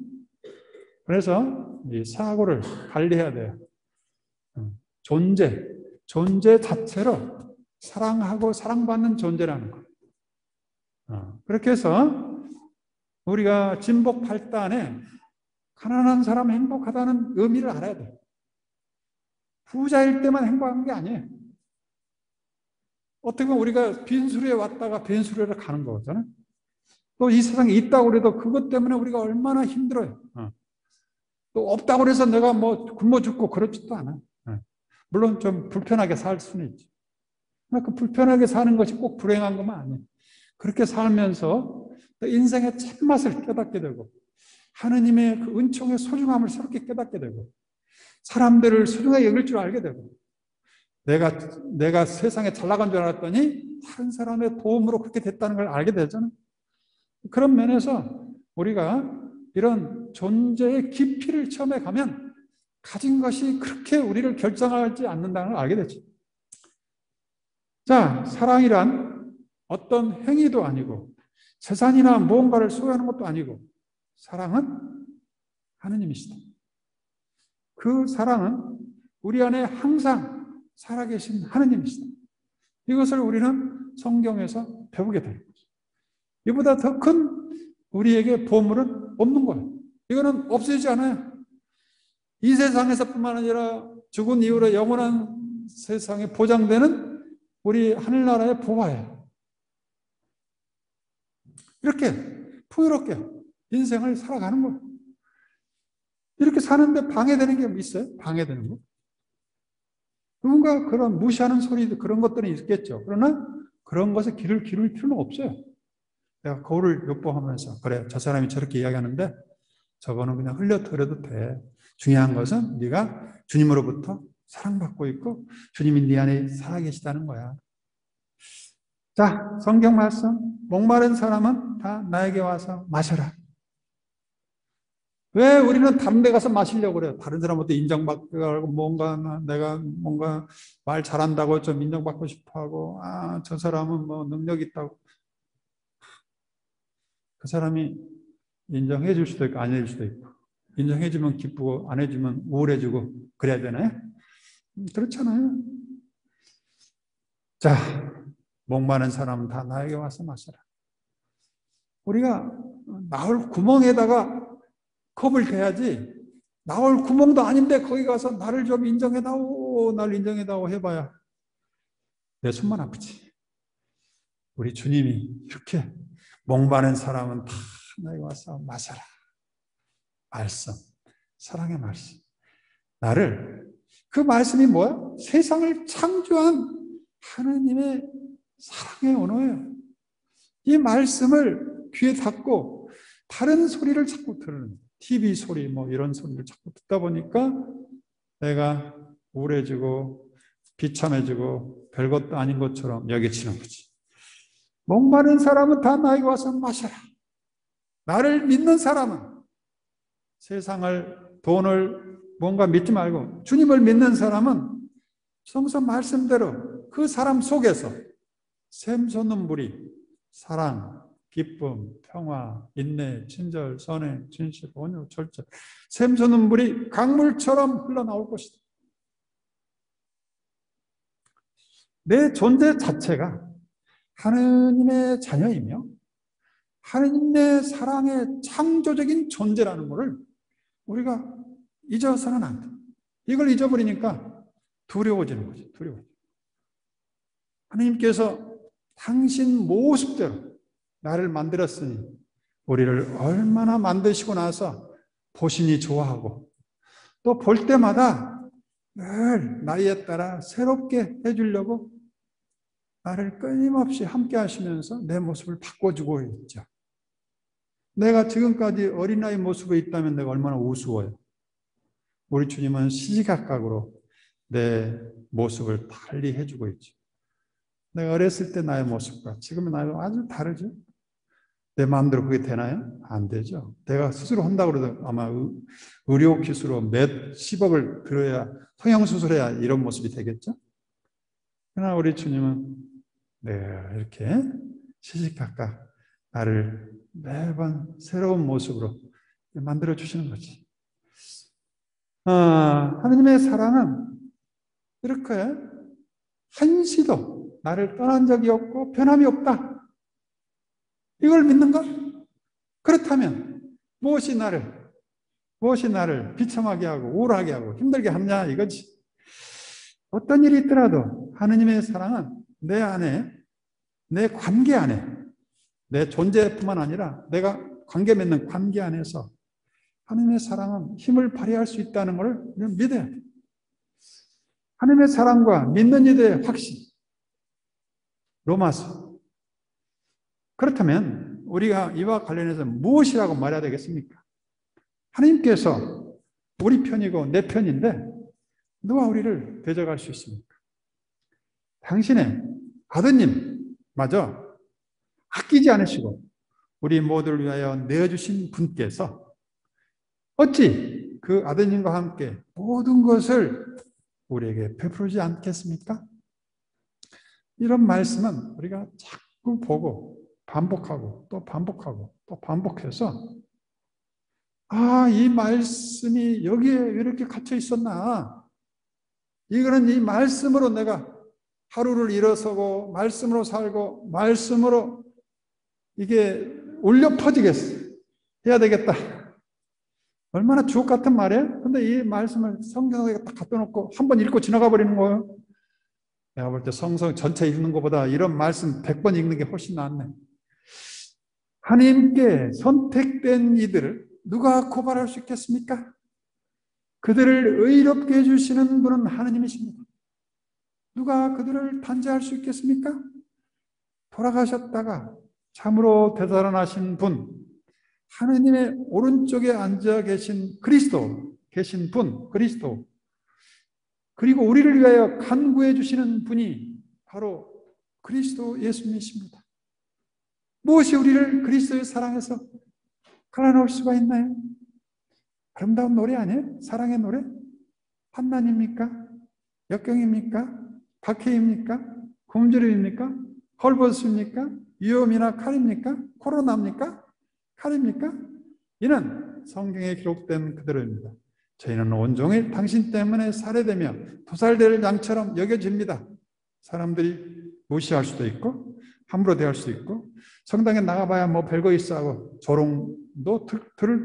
A: 그래서 이 사고를 관리해야 돼요. 존재 자체로 사랑하고 사랑받는 존재라는 거. 그렇게 해서 우리가 진복 8단에 가난한 사람 행복하다는 의미를 알아야 돼요. 부자일 때만 행복한 게 아니에요. 어떻게 보면 우리가 빈수레에 왔다가 빈수레로 가는 거잖아요. 또 이 세상에 있다고 해도 그것 때문에 우리가 얼마나 힘들어요. 또 없다고 해서 내가 뭐 굶어 죽고 그렇지도 않아요. 물론 좀 불편하게 살 수는 있지. 그 불편하게 사는 것이 꼭 불행한 것만 아니에요. 그렇게 살면서 인생의 참맛을 깨닫게 되고 하느님의 그 은총의 소중함을 새롭게 깨닫게 되고 사람들을 소중하게 여길 줄 알게 되고 내가 세상에 잘 나간 줄 알았더니 다른 사람의 도움으로 그렇게 됐다는 걸 알게 되잖아요. 그런 면에서 우리가 이런 존재의 깊이를 처음에 가면 가진 것이 그렇게 우리를 결정하지 않는다는 걸 알게 되죠. 자, 사랑이란 어떤 행위도 아니고 재산이나 무언가를 소유하는 것도 아니고 사랑은 하느님이시다. 그 사랑은 우리 안에 항상 살아계신 하느님이시다. 이것을 우리는 성경에서 배우게 되는 거죠. 이보다 더 큰 우리에게 보물은 없는 거예요. 이거는 없어지지 않아요. 이 세상에서뿐만 아니라 죽은 이후로 영원한 세상에 보장되는 우리 하늘나라의 보화예요. 이렇게 풍요롭게 인생을 살아가는 거예요. 이렇게 사는데 방해되는 게 있어요? 방해되는 거? 누군가 그런 무시하는 소리, 그런 것들은 있겠죠. 그러나 그런 것에 귀를 기울일 필요는 없어요. 내가 거울을 엿보면서 그래, 저 사람이 저렇게 이야기하는데 저거는 그냥 흘려터려도 돼. 중요한 것은 네가 주님으로부터 사랑받고 있고 주님이 네 안에 살아계시다는 거야. 자, 성경 말씀. 목마른 사람은 다 나에게 와서 마셔라. 왜 우리는 다른 데 가서 마시려고 그래요? 다른 사람한테 인정받고 뭔가 내가 뭔가 말 잘한다고 좀 인정받고 싶어하고 저 사람은 뭐 능력 있다고. 그 사람이 인정해 줄 수도 있고 안 해줄 수도 있고 인정해 주면 기쁘고 안 해주면 우울해지고 그래야 되나요? 그렇잖아요. 자, 목마른 사람은 다 나에게 와서 마셔라. 우리가 나올 구멍에다가 컵을 대야지 나올 구멍도 아닌데 거기 가서 나를 좀 인정해다오, 나를 인정해다오 해봐야 내 손만 아프지. 우리 주님이 이렇게 목마른 사람은 다 나에게 와서 마셔라. 말씀, 사랑의 말씀. 나를, 그 말씀이 뭐야? 세상을 창조한 하느님의 사랑의 언어예요. 이 말씀을 귀에 닫고 다른 소리를 자꾸 들으는, TV 소리 뭐 이런 소리를 자꾸 듣다 보니까 내가 우울해지고 비참해지고 별것도 아닌 것처럼 여겨지는 거지. 목마른 사람은 다 나에게 와서 마셔라. 나를 믿는 사람은 세상을, 돈을, 뭔가 믿지 말고 주님을 믿는 사람은 성서 말씀대로 그 사람 속에서 샘솟는 물이 사랑, 기쁨, 평화, 인내, 친절, 선행, 진실, 온유, 절제 샘솟는 물이 강물처럼 흘러나올 것이다. 내 존재 자체가 하느님의 자녀이며 하느님의 사랑의 창조적인 존재라는 것을 우리가 잊어서는 안 돼. 이걸 잊어버리니까 두려워지는 거지. 두려워져. 하느님께서 당신 모습대로 나를 만들었으니 우리를 얼마나 만드시고 나서 보시니 좋아하고 또 볼 때마다 늘 나이에 따라 새롭게 해주려고 나를 끊임없이 함께 하시면서 내 모습을 바꿔주고 있죠. 내가 지금까지 어린아이 모습에 있다면 내가 얼마나 우스워요. 우리 주님은 시시각각으로 내 모습을 달리 해주고 있죠. 내가 어렸을 때 나의 모습과 지금의 나이가 아주 다르죠. 내 마음대로 그게 되나요? 안 되죠. 내가 스스로 한다고 그래도 아마 의료 기술로 몇 10억을 들어야 성형수술해야 이런 모습이 되겠죠. 그러나 우리 주님은 이렇게 시시각각 나를 매번 새로운 모습으로 만들어 주시는 거지. 하느님의 사랑은 이렇게 한시도 나를 떠난 적이 없고 변함이 없다. 이걸 믿는가? 그렇다면 무엇이 나를 비참하게 하고 우울하게 하고 힘들게 하느냐 이거지. 어떤 일이 있더라도 하느님의 사랑은 내 안에, 내 관계 안에, 내 존재뿐만 아니라 내가 관계 맺는 관계 안에서 하느님의 사랑은 힘을 발휘할 수 있다는 걸 믿어야 돼. 하느님의 사랑과 믿는 이들의 확신. 로마서. 그렇다면 우리가 이와 관련해서 무엇이라고 말해야 되겠습니까? 하나님께서 우리 편이고 내 편인데 누가 우리를 대적할 수 있습니까? 당신의 아드님마저 아끼지 않으시고 우리 모두를 위하여 내어주신 분께서 어찌 그 아드님과 함께 모든 것을 우리에게 베풀지 않겠습니까? 이런 말씀은 우리가 자꾸 보고 반복하고 또 반복하고 또 반복해서 이 말씀이 여기에 이렇게 갇혀 있었나? 이거는 이 말씀으로 내가 하루를 일어서고 말씀으로 살고 말씀으로 이게 울려 퍼지겠어. 해야 되겠다. 얼마나 주옥 같은 말이에요? 근데 이 말씀을 성경에 딱 갖다 놓고 한번 읽고 지나가 버리는 거예요. 내가 볼 때 성경 전체 읽는 것보다 이런 말씀 100번 읽는 게 훨씬 낫네. 하나님께 선택된 이들을 누가 고발할 수 있겠습니까? 그들을 의롭게 해주시는 분은 하나님이십니다. 누가 그들을 단죄할 수 있겠습니까? 돌아가셨다가 참으로 되살아나신 분, 하나님의 오른쪽에 앉아 계신 그리스도, 계신 분, 그리스도, 그리고 우리를 위하여 간구해 주시는 분이 바로 그리스도 예수님이십니다. 무엇이 우리를 그리스도의 사랑에서 갈라놓을 수가 있나요? 아름다운 노래 아니에요? 사랑의 노래? 한난입니까? 역경입니까? 박해입니까? 굶주림입니까? 헐벗습니까? 위험이나 칼입니까? 코로나입니까? 칼입니까? 이는 성경에 기록된 그대로입니다. 저희는 온종일 당신 때문에 살해되며 도살될 양처럼 여겨집니다. 사람들이 무시할 수도 있고 함부로 대할 수도 있고 성당에 나가봐야 뭐 별거 있어 하고 조롱도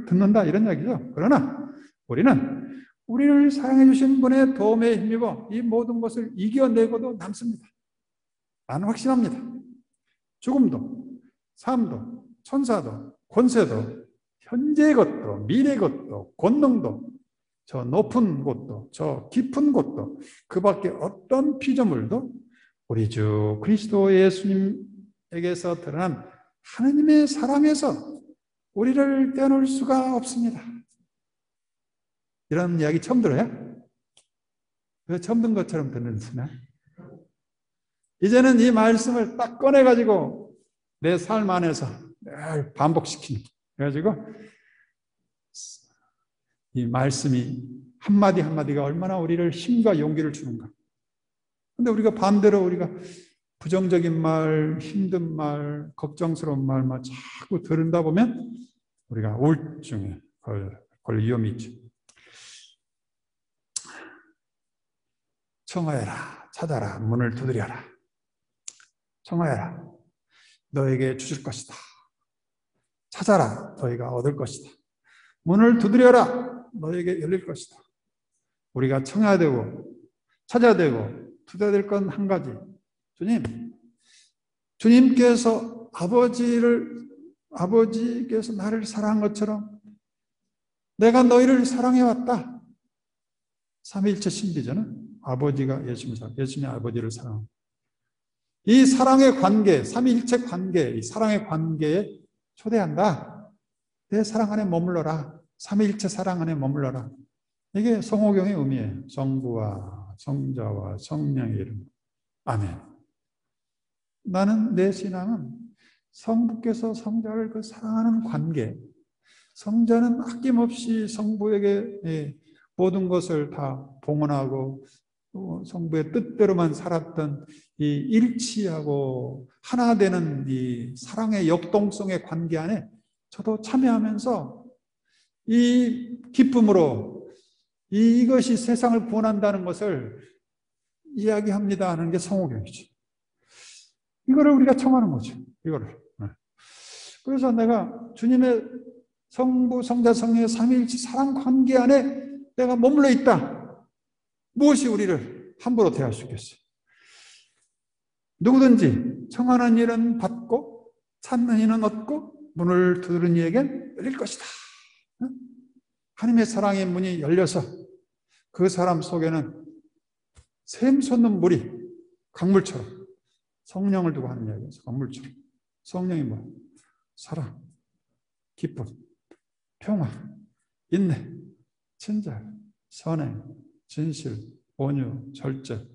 A: 듣는다 이런 이야기죠. 그러나 우리는 우리를 사랑해 주신 분의 도움에 힘입어 이 모든 것을 이겨내고도 남습니다. 나는 확신합니다. 죽음도 삶도 천사도 권세도 현재의 것도 미래의 것도 권능도 저 높은 곳도 저 깊은 곳도 그 밖에 어떤 피조물도 우리 주 그리스도 예수님에게서 드러난 하나님의 사랑에서 우리를 떼어놓을 수가 없습니다. 이런 이야기 처음 들어요? 왜 처음 듣는 것처럼 들리시나? 이제는 이 말씀을 딱 꺼내가지고 내 삶 안에서 늘 반복시키는. 그래가지고 이 말씀이 한마디 한마디가 얼마나 우리를 힘과 용기를 주는가. 근데 우리가 반대로 우리가 부정적인 말, 힘든 말, 걱정스러운 말만 자꾸 들은다 보면 우리가 우울증에 걸릴 위험이 있죠. 청하여라, 찾아라, 문을 두드려라. 청하여라, 너에게 주실 것이다. 찾아라, 너희가 얻을 것이다. 문을 두드려라, 너에게 열릴 것이다. 우리가 청해야 되고 찾아야 되고 두드려야 될 건 한 가지. 주님께서 아버지께서 나를 사랑한 것처럼 내가 너희를 사랑해왔다. 삼위일체 신비잖아요. 아버지가 예수님을 사랑, 예수님이 아버지를 사랑합니다. 이 사랑의 관계, 삼위일체 관계, 이 사랑의 관계에 초대한다. 내 사랑 안에 머물러라. 삼위일체 사랑 안에 머물러라. 이게 성호경의 의미예요. 성부와 성자와 성령의 이름. 아멘. 나는 내 신앙은 성부께서 성자를 그 사랑하는 관계, 성자는 아낌없이 성부에게 모든 것을 다 봉헌하고 성부의 뜻대로만 살았던 이 일치하고 하나 되는 이 사랑의 역동성의 관계 안에 저도 참여하면서 이 기쁨으로 이것이 세상을 구원한다는 것을 이야기합니다 하는 게 성호경이죠. 이거를 우리가 청하는 거죠. 이거를. 그래서 내가 주님의 성부, 성자, 성령의 삼위일체 사랑 관계 안에 내가 머물러 있다. 무엇이 우리를 함부로 대할 수 있겠어요? 누구든지 청하는 일은 받고 찾는 이는 얻고 문을 두드리는 이에겐 열릴 것이다. 하나님의 사랑의 문이 열려서 그 사람 속에는 샘솟는 물이 강물처럼 성령을 두고 하는 이야기예요. 강물처럼. 성령이 뭐야? 사랑, 기쁨, 평화, 인내, 친절, 선행, 진실, 온유, 절제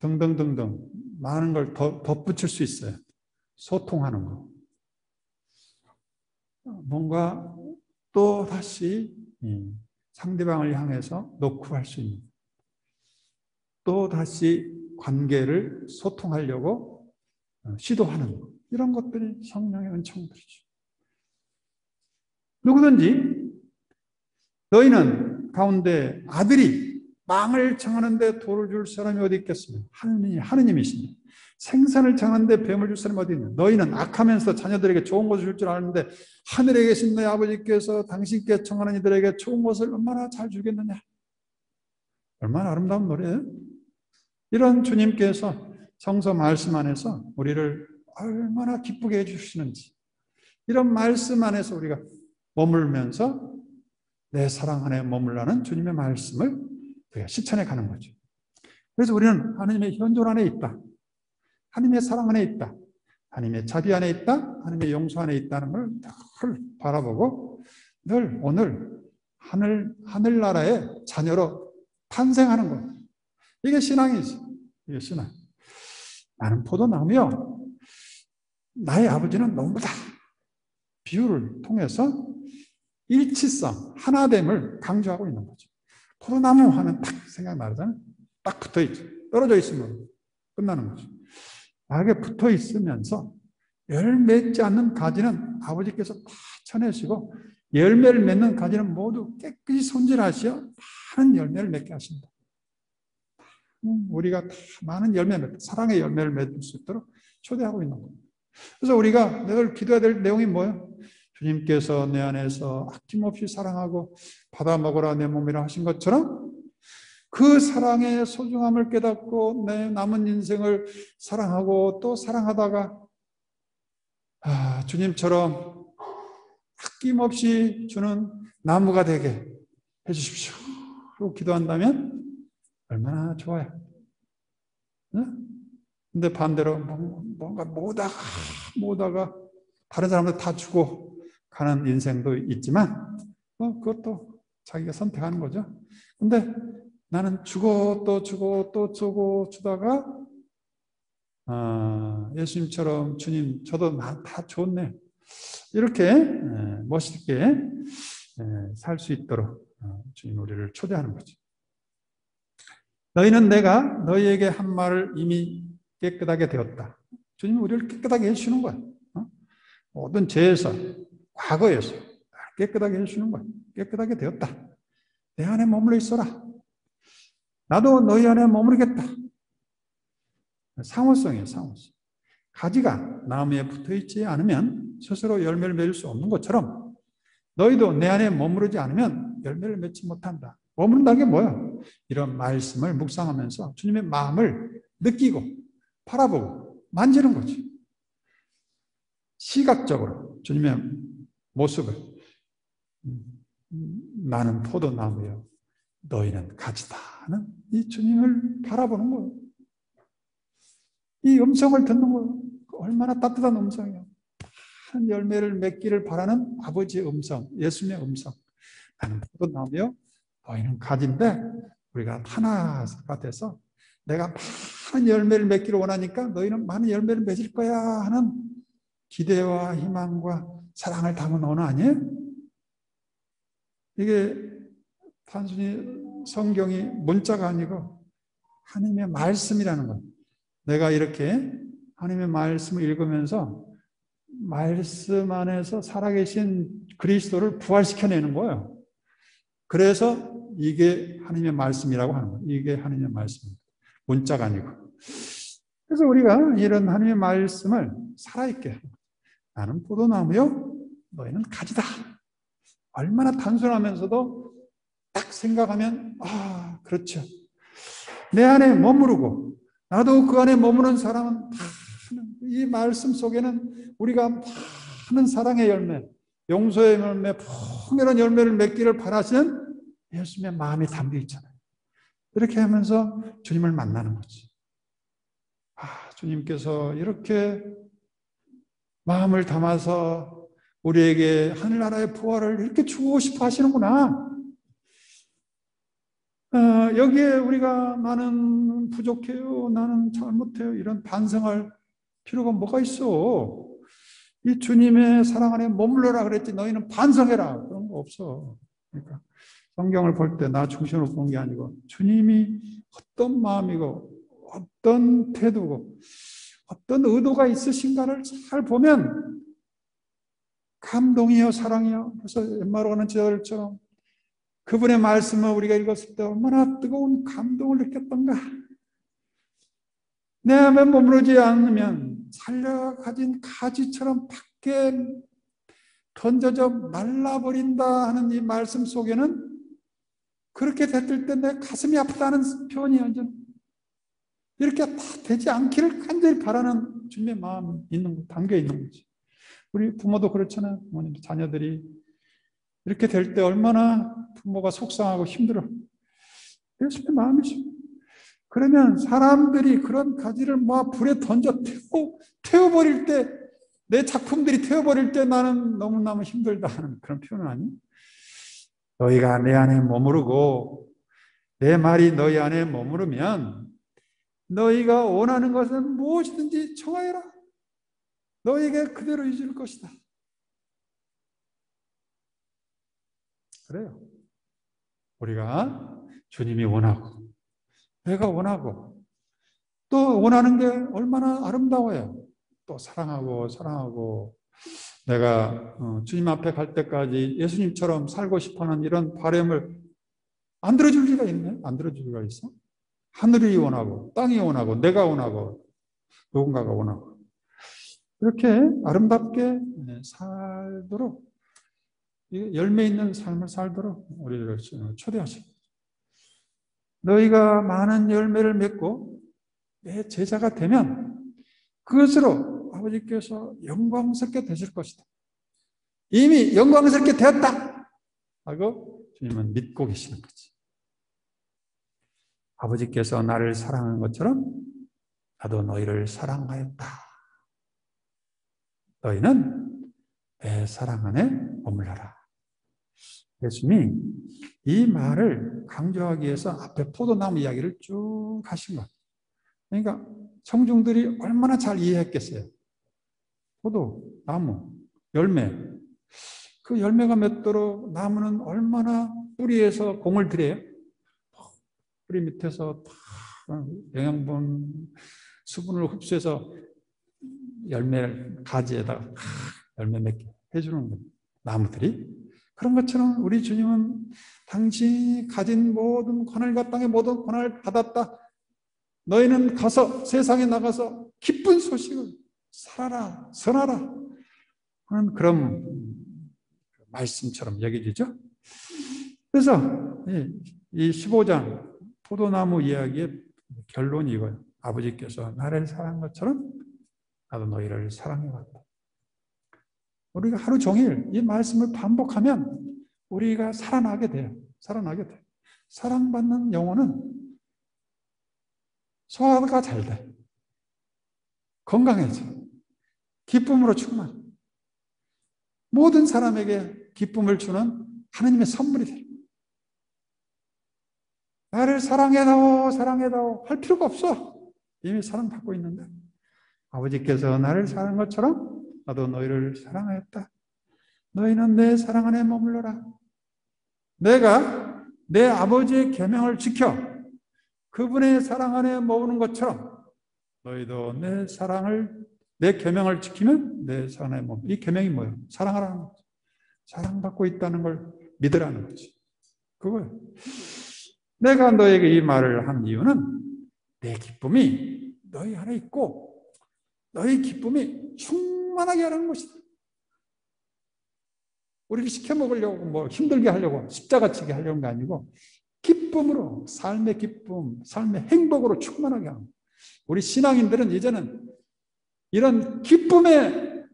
A: 등등등등 많은 걸 덧붙일 수 있어요. 소통하는 거. 뭔가 또 다시 상대방을 향해서 노크할 수 있는, 또 다시 관계를 소통하려고 시도하는 것. 이런 것들이 성령의 은총들이죠. 누구든지 너희는 가운데 아들이 망을 정하는데 돌을 줄 사람이 어디 있겠습니까? 하느님이시니 생선을 정하는데 뱀을 줄 사람이 어디 있냐? 너희는 악하면서 자녀들에게 좋은 것을 줄 줄 아는데 하늘에 계신 너희 아버지께서 당신께 청하는 이들에게 좋은 것을 얼마나 잘 주겠느냐? 얼마나 아름다운 노래예요? 이런 주님께서 성서 말씀 안에서 우리를 얼마나 기쁘게 해주시는지, 이런 말씀 안에서 우리가 머물면서 내 사랑 안에 머물라는 주님의 말씀을 우리가 실천해 가는 거죠. 그래서 우리는 하나님의 현존 안에 있다. 하나님의 사랑 안에 있다. 하나님의 자비 안에 있다. 하나님의 용서 안에 있다는 걸 늘 바라보고 늘 오늘 하늘나라의 자녀로 탄생하는 거예요. 이게 신앙이지. 이게 신앙. 나는 포도나무요. 나의 아버지는 농부다. 비유를 통해서 일치성, 하나됨을 강조하고 있는 거죠. 포도나무 하면 딱 생각나잖아요. 딱 붙어 있죠. 떨어져 있으면 끝나는 거죠. 막에 붙어 있으면서 열 맺지 않는 가지는 아버지께서 다 쳐내시고 열매를 맺는 가지는 모두 깨끗이 손질하시어 많은 열매를 맺게 하신다. 우리가 다 많은 사랑의 열매를 맺을 수 있도록 초대하고 있는 겁니다. 그래서 우리가 늘 기도해야 될 내용이 뭐예요? 주님께서 내 안에서 아낌없이 사랑하고 받아 먹으라 내 몸이라 하신 것처럼 그 사랑의 소중함을 깨닫고 내 남은 인생을 사랑하고 또 사랑하다가 주님처럼 아낌없이 주는 나무가 되게 해주십시오 라고 기도한다면 얼마나 좋아요. 근데 반대로 뭔가 모다가 다른 사람들 다 주고 가는 인생도 있지만 그것도 자기가 선택하는 거죠. 근데 나는 주고 또 주고 또 주고 주다가 예수님처럼 주님 저도 다 좋네 이렇게 멋있게 살 수 있도록 주님 우리를 초대하는 거죠. 너희는 내가 너희에게 한 말을 이미 깨끗하게 되었다. 주님이 우리를 깨끗하게 해주시는 거야. 모든 죄에서 과거에서 깨끗하게 해주시는 거야. 깨끗하게 되었다. 내 안에 머물러 있어라. 나도 너희 안에 머무르겠다. 상호성이에요. 상호성. 가지가 나무에 붙어있지 않으면 스스로 열매를 맺을 수 없는 것처럼 너희도 내 안에 머무르지 않으면 열매를 맺지 못한다. 머무른다는 게 뭐야? 이런 말씀을 묵상하면서 주님의 마음을 느끼고 바라보고 만지는 거지. 시각적으로 주님의 모습을 나는 포도나무요. 너희는 가지다 하는 이 주님을 바라보는 거예요. 이 음성을 듣는 거예요. 얼마나 따뜻한 음성이에요. 한 열매를 맺기를 바라는 아버지의 음성, 예수님의 음성. 나는 포도나무요, 너희는 가지인데 우리가 하나가 돼서 내가 많은 열매를 맺기를 원하니까 너희는 많은 열매를 맺을 거야 하는 기대와 희망과 사랑을 담은 언어 아니에요? 이게 단순히 성경이 문자가 아니고 하나님의 말씀이라는 거예요. 내가 이렇게 하나님의 말씀을 읽으면서 말씀 안에서 살아계신 그리스도를 부활시켜내는 거예요. 그래서 이게 하나님의 말씀이라고 하는 거예요. 이게 하나님의 말씀입니다. 문자가 아니고. 그래서 우리가 이런 하나님의 말씀을 살아있게, 나는 포도나무요, 너희는 가지다. 얼마나 단순하면서도 딱 생각하면 그렇죠. 내 안에 머무르고 나도 그 안에 머무는 사람은 이 말씀 속에는 우리가 많은 사랑의 열매, 용서의 열매, 풍요로운 열매를 맺기를 바라시는 예수님의 마음이 담겨 있잖아요. 이렇게 하면서 주님을 만나는 거지. 주님께서 이렇게 마음을 담아서 우리에게 하늘나라의 부활을 이렇게 주고 싶어 하시는구나. 여기에 우리가 나는 부족해요, 나는 잘못해요, 이런 반성할 필요가 뭐가 있어? 이 주님의 사랑 안에 머물러라 그랬지 너희는 반성해라 그런 거 없어. 그러니까 성경을 볼 때 나 중심으로 보는 게 아니고 주님이 어떤 마음이고 어떤 태도고 어떤 의도가 있으신가를 잘 보면 감동이요 사랑이요. 그래서 옛말로 하는 제자들처럼 그분의 말씀을 우리가 읽었을 때 얼마나 뜨거운 감동을 느꼈던가. 내 안에 머무르지 않으면 살려 가진 가지처럼 밖에 던져져 말라버린다 하는 이 말씀 속에는 그렇게 됐을 때 내 가슴이 아프다는 표현이 완전 이렇게 다 되지 않기를 간절히 바라는 주님의 마음이 담겨 있는 거지. 우리 부모도 그렇잖아요. 부모님 자녀들이 이렇게 될 때 얼마나 부모가 속상하고 힘들어. 예수님의 마음이죠. 그러면 사람들이 그런 가지를 모아 불에 던져 태워버릴 때, 내 작품들이 태워버릴 때 나는 너무너무 힘들다 하는 그런 표현은 아니에요. 너희가 내 안에 머무르고 내 말이 너희 안에 머무르면 너희가 원하는 것은 무엇이든지 청하여라. 너희에게 그대로 이줄 것이다. 그래요. 우리가 주님이 원하고 내가 원하고 또 원하는 게 얼마나 아름다워요. 또 사랑하고 내가 주님 앞에 갈 때까지 예수님처럼 살고 싶어하는 이런 바람을 안 들어줄 리가 있네? 안 들어줄 리가 있어? 하늘이 원하고 땅이 원하고 내가 원하고 누군가가 원하고 이렇게 아름답게 살도록 열매 있는 삶을 살도록 우리를 초대하십니다. 너희가 많은 열매를 맺고 내 제자가 되면 그것으로 아버지께서 영광스럽게 되실 것이다. 이미 영광스럽게 되었다 하고 주님은 믿고 계시는 거지. 아버지께서 나를 사랑한 것처럼 나도 너희를 사랑하였다. 너희는 내 사랑 안에 머물러라. 예수님이 이 말을 강조하기 위해서 앞에 포도나무 이야기를 쭉 하신 거예요. 그러니까 청중들이 얼마나 잘 이해했겠어요. 포도나무, 열매. 그 열매가 맺도록 나무는 얼마나 뿌리에서 공을 들여요. 뿌리 밑에서 영양분, 수분을 흡수해서 열매를 가지에다가 열매 맺게 해주는 거예요. 나무들이. 그런 것처럼 우리 주님은 당신이 가진 모든 권한과 땅의 모든 권한을 받았다. 너희는 가서 세상에 나가서 기쁜 소식을 살아라, 선하라 하는 그런 말씀처럼 여겨지죠. 그래서 이 15장 포도나무 이야기의 결론이 이거예요. 아버지께서 나를 사랑한 것처럼 나도 너희를 사랑해왔다. 우리가 하루 종일 이 말씀을 반복하면 우리가 살아나게 돼요. 살아나게 돼요. 사랑받는 영혼은 소화가 잘 돼. 건강해져. 기쁨으로 충만. 모든 사람에게 기쁨을 주는 하나님의 선물이 돼. 나를 사랑해다오, 사랑해다오 할 필요가 없어. 이미 사랑받고 있는데. 아버지께서 나를 사랑한 것처럼 나도 너희를 사랑하였다. 너희는 내 사랑 안에 머물러라. 내가 내 아버지의 계명을 지켜 그분의 사랑 안에 머무는 것처럼 너희도 내 계명을 지키면 내 사랑 안에 머물러. 이 계명이 뭐예요? 사랑하라는 거죠. 사랑받고 있다는 걸 믿으라는 거지. 그거예요. 내가 너에게 이 말을 한 이유는 내 기쁨이 너희 안에 있고 너희 기쁨이 충만하게 하라는 것이다. 우리를 시켜 먹으려고 뭐 힘들게 하려고 십자가 치게 하려는 게 아니고 기쁨으로 삶의 기쁨, 삶의 행복으로 충만하게 하는 거예요. 우리 신앙인들은 이제는 이런 기쁨의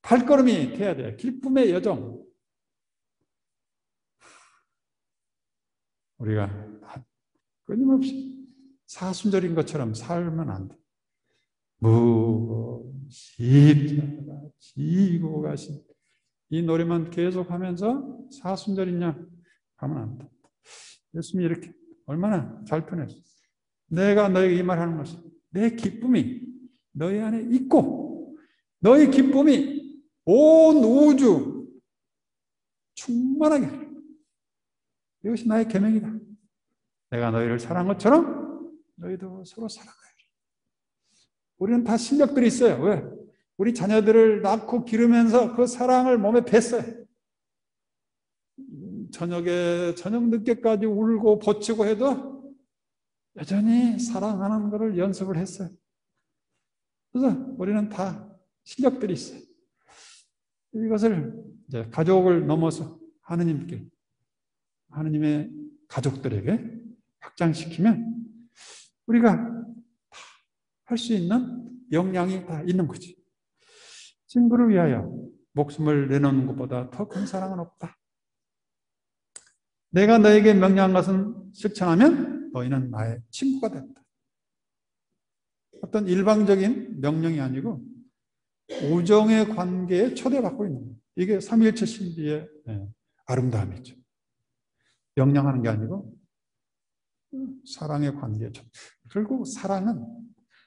A: 발걸음이 돼야 돼요. 기쁨의 여정. 우리가 끊임없이 사순절인 것처럼 살면 안 돼. 무거운 십자가 지고 가신 이 노래만 계속하면서 사순절이냐 하면 안 돼. 예수님이 이렇게 얼마나 잘 표현했어. 내가 너에게 이 말하는 것은 내 기쁨이 너희 안에 있고 너희 기쁨이 온 우주 충만하게 하라. 이것이 나의 계명이다. 내가 너희를 사랑한 것처럼 너희도 서로 사랑하라. 우리는 다 실력들이 있어요. 왜? 우리 자녀들을 낳고 기르면서 그 사랑을 몸에 뱄어요. 저녁 늦게까지 울고 버치고 해도 여전히 사랑하는 것을 연습을 했어요. 그래서 우리는 다 실력들이 있어요. 이것을 이제 가족을 넘어서 하느님께, 하느님의 가족들에게 확장시키면 우리가 할 수 있는 역량이 다 있는 거지. 친구를 위하여 목숨을 내놓는 것보다 더 큰 사랑은 없다. 내가 너에게 명령한 것은 실천하면 너희는 나의 친구가 된다. 어떤 일방적인 명령이 아니고 우정의 관계에 초대받고 있는 거예요. 이게 삼위일체 신비의 아름다움이죠. 명령하는 게 아니고 사랑의 관계에 초대. 결국 사랑은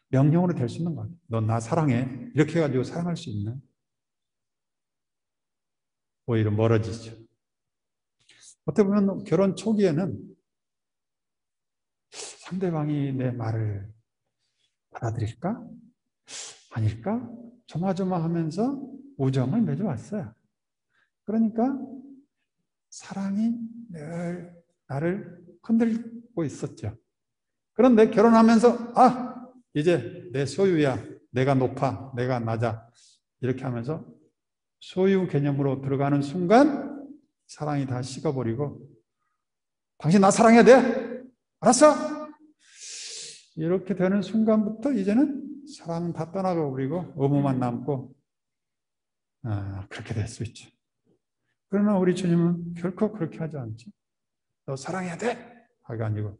A: 명령으로 될 수 있는 거예요. 너 나 사랑해. 이렇게 해가지고 사랑할 수 있는. 오히려 멀어지죠. 어떻게 보면 결혼 초기에는 상대방이 내 말을 받아들일까? 아닐까? 조마조마하면서 우정을 맺어왔어요. 그러니까 사랑이 늘 나를 흔들고 있었죠. 그런데 결혼하면서 이제 내 소유야. 내가 높아. 내가 낮아. 이렇게 하면서 소유 개념으로 들어가는 순간 사랑이 다 식어버리고 당신 나 사랑해야 돼? 알았어? 이렇게 되는 순간부터 이제는 사랑 다 떠나가 버리고 의무만 남고 그렇게 될 수 있죠. 그러나 우리 주님은 결코 그렇게 하지 않죠. 너 사랑해야 돼? 하가 아니고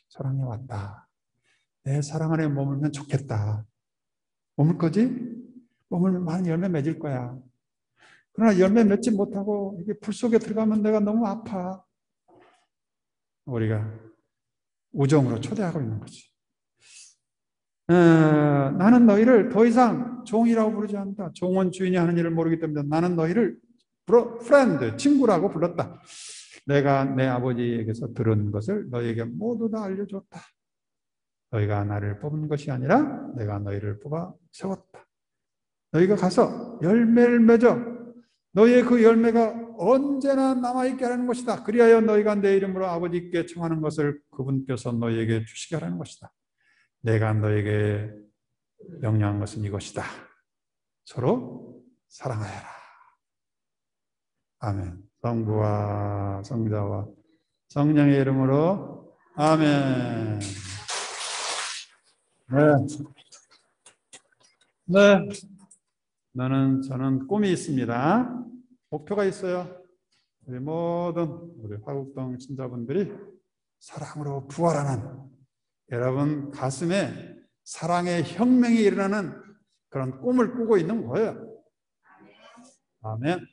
A: 사랑해 왔다. 내 사랑 안에 머물면 좋겠다. 머물 거지? 머물면 많은 열매 맺을 거야. 그러나 열매 맺지 못하고 이게 불 속에 들어가면 내가 너무 아파. 우리가 우정으로 초대하고 있는 거지. 나는 너희를 더 이상 종이라고 부르지 않는다. 종은 주인이 하는 일을 모르기 때문에 나는 너희를 프렌드, 친구라고 불렀다. 내가 내 아버지에게서 들은 것을 너희에게 모두 다 알려줬다. 너희가 나를 뽑은 것이 아니라 내가 너희를 뽑아 세웠다. 너희가 가서 열매를 맺어 너희의 그 열매가 언제나 남아있게 하라는 것이다. 그리하여 너희가 내 이름으로 아버지께 청하는 것을 그분께서 너희에게 주시게 하라는 것이다. 내가 너에게 명령한 것은 이것이다. 서로 사랑하여라. 아멘. 성부와 성자와 성령의 이름으로 아멘. 네. 저는 꿈이 있습니다. 목표가 있어요. 우리 모든 우리 화곡동 신자분들이 사랑으로 부활하는 여러분 가슴에 사랑의 혁명이 일어나는 그런 꿈을 꾸고 있는 거예요. 아멘.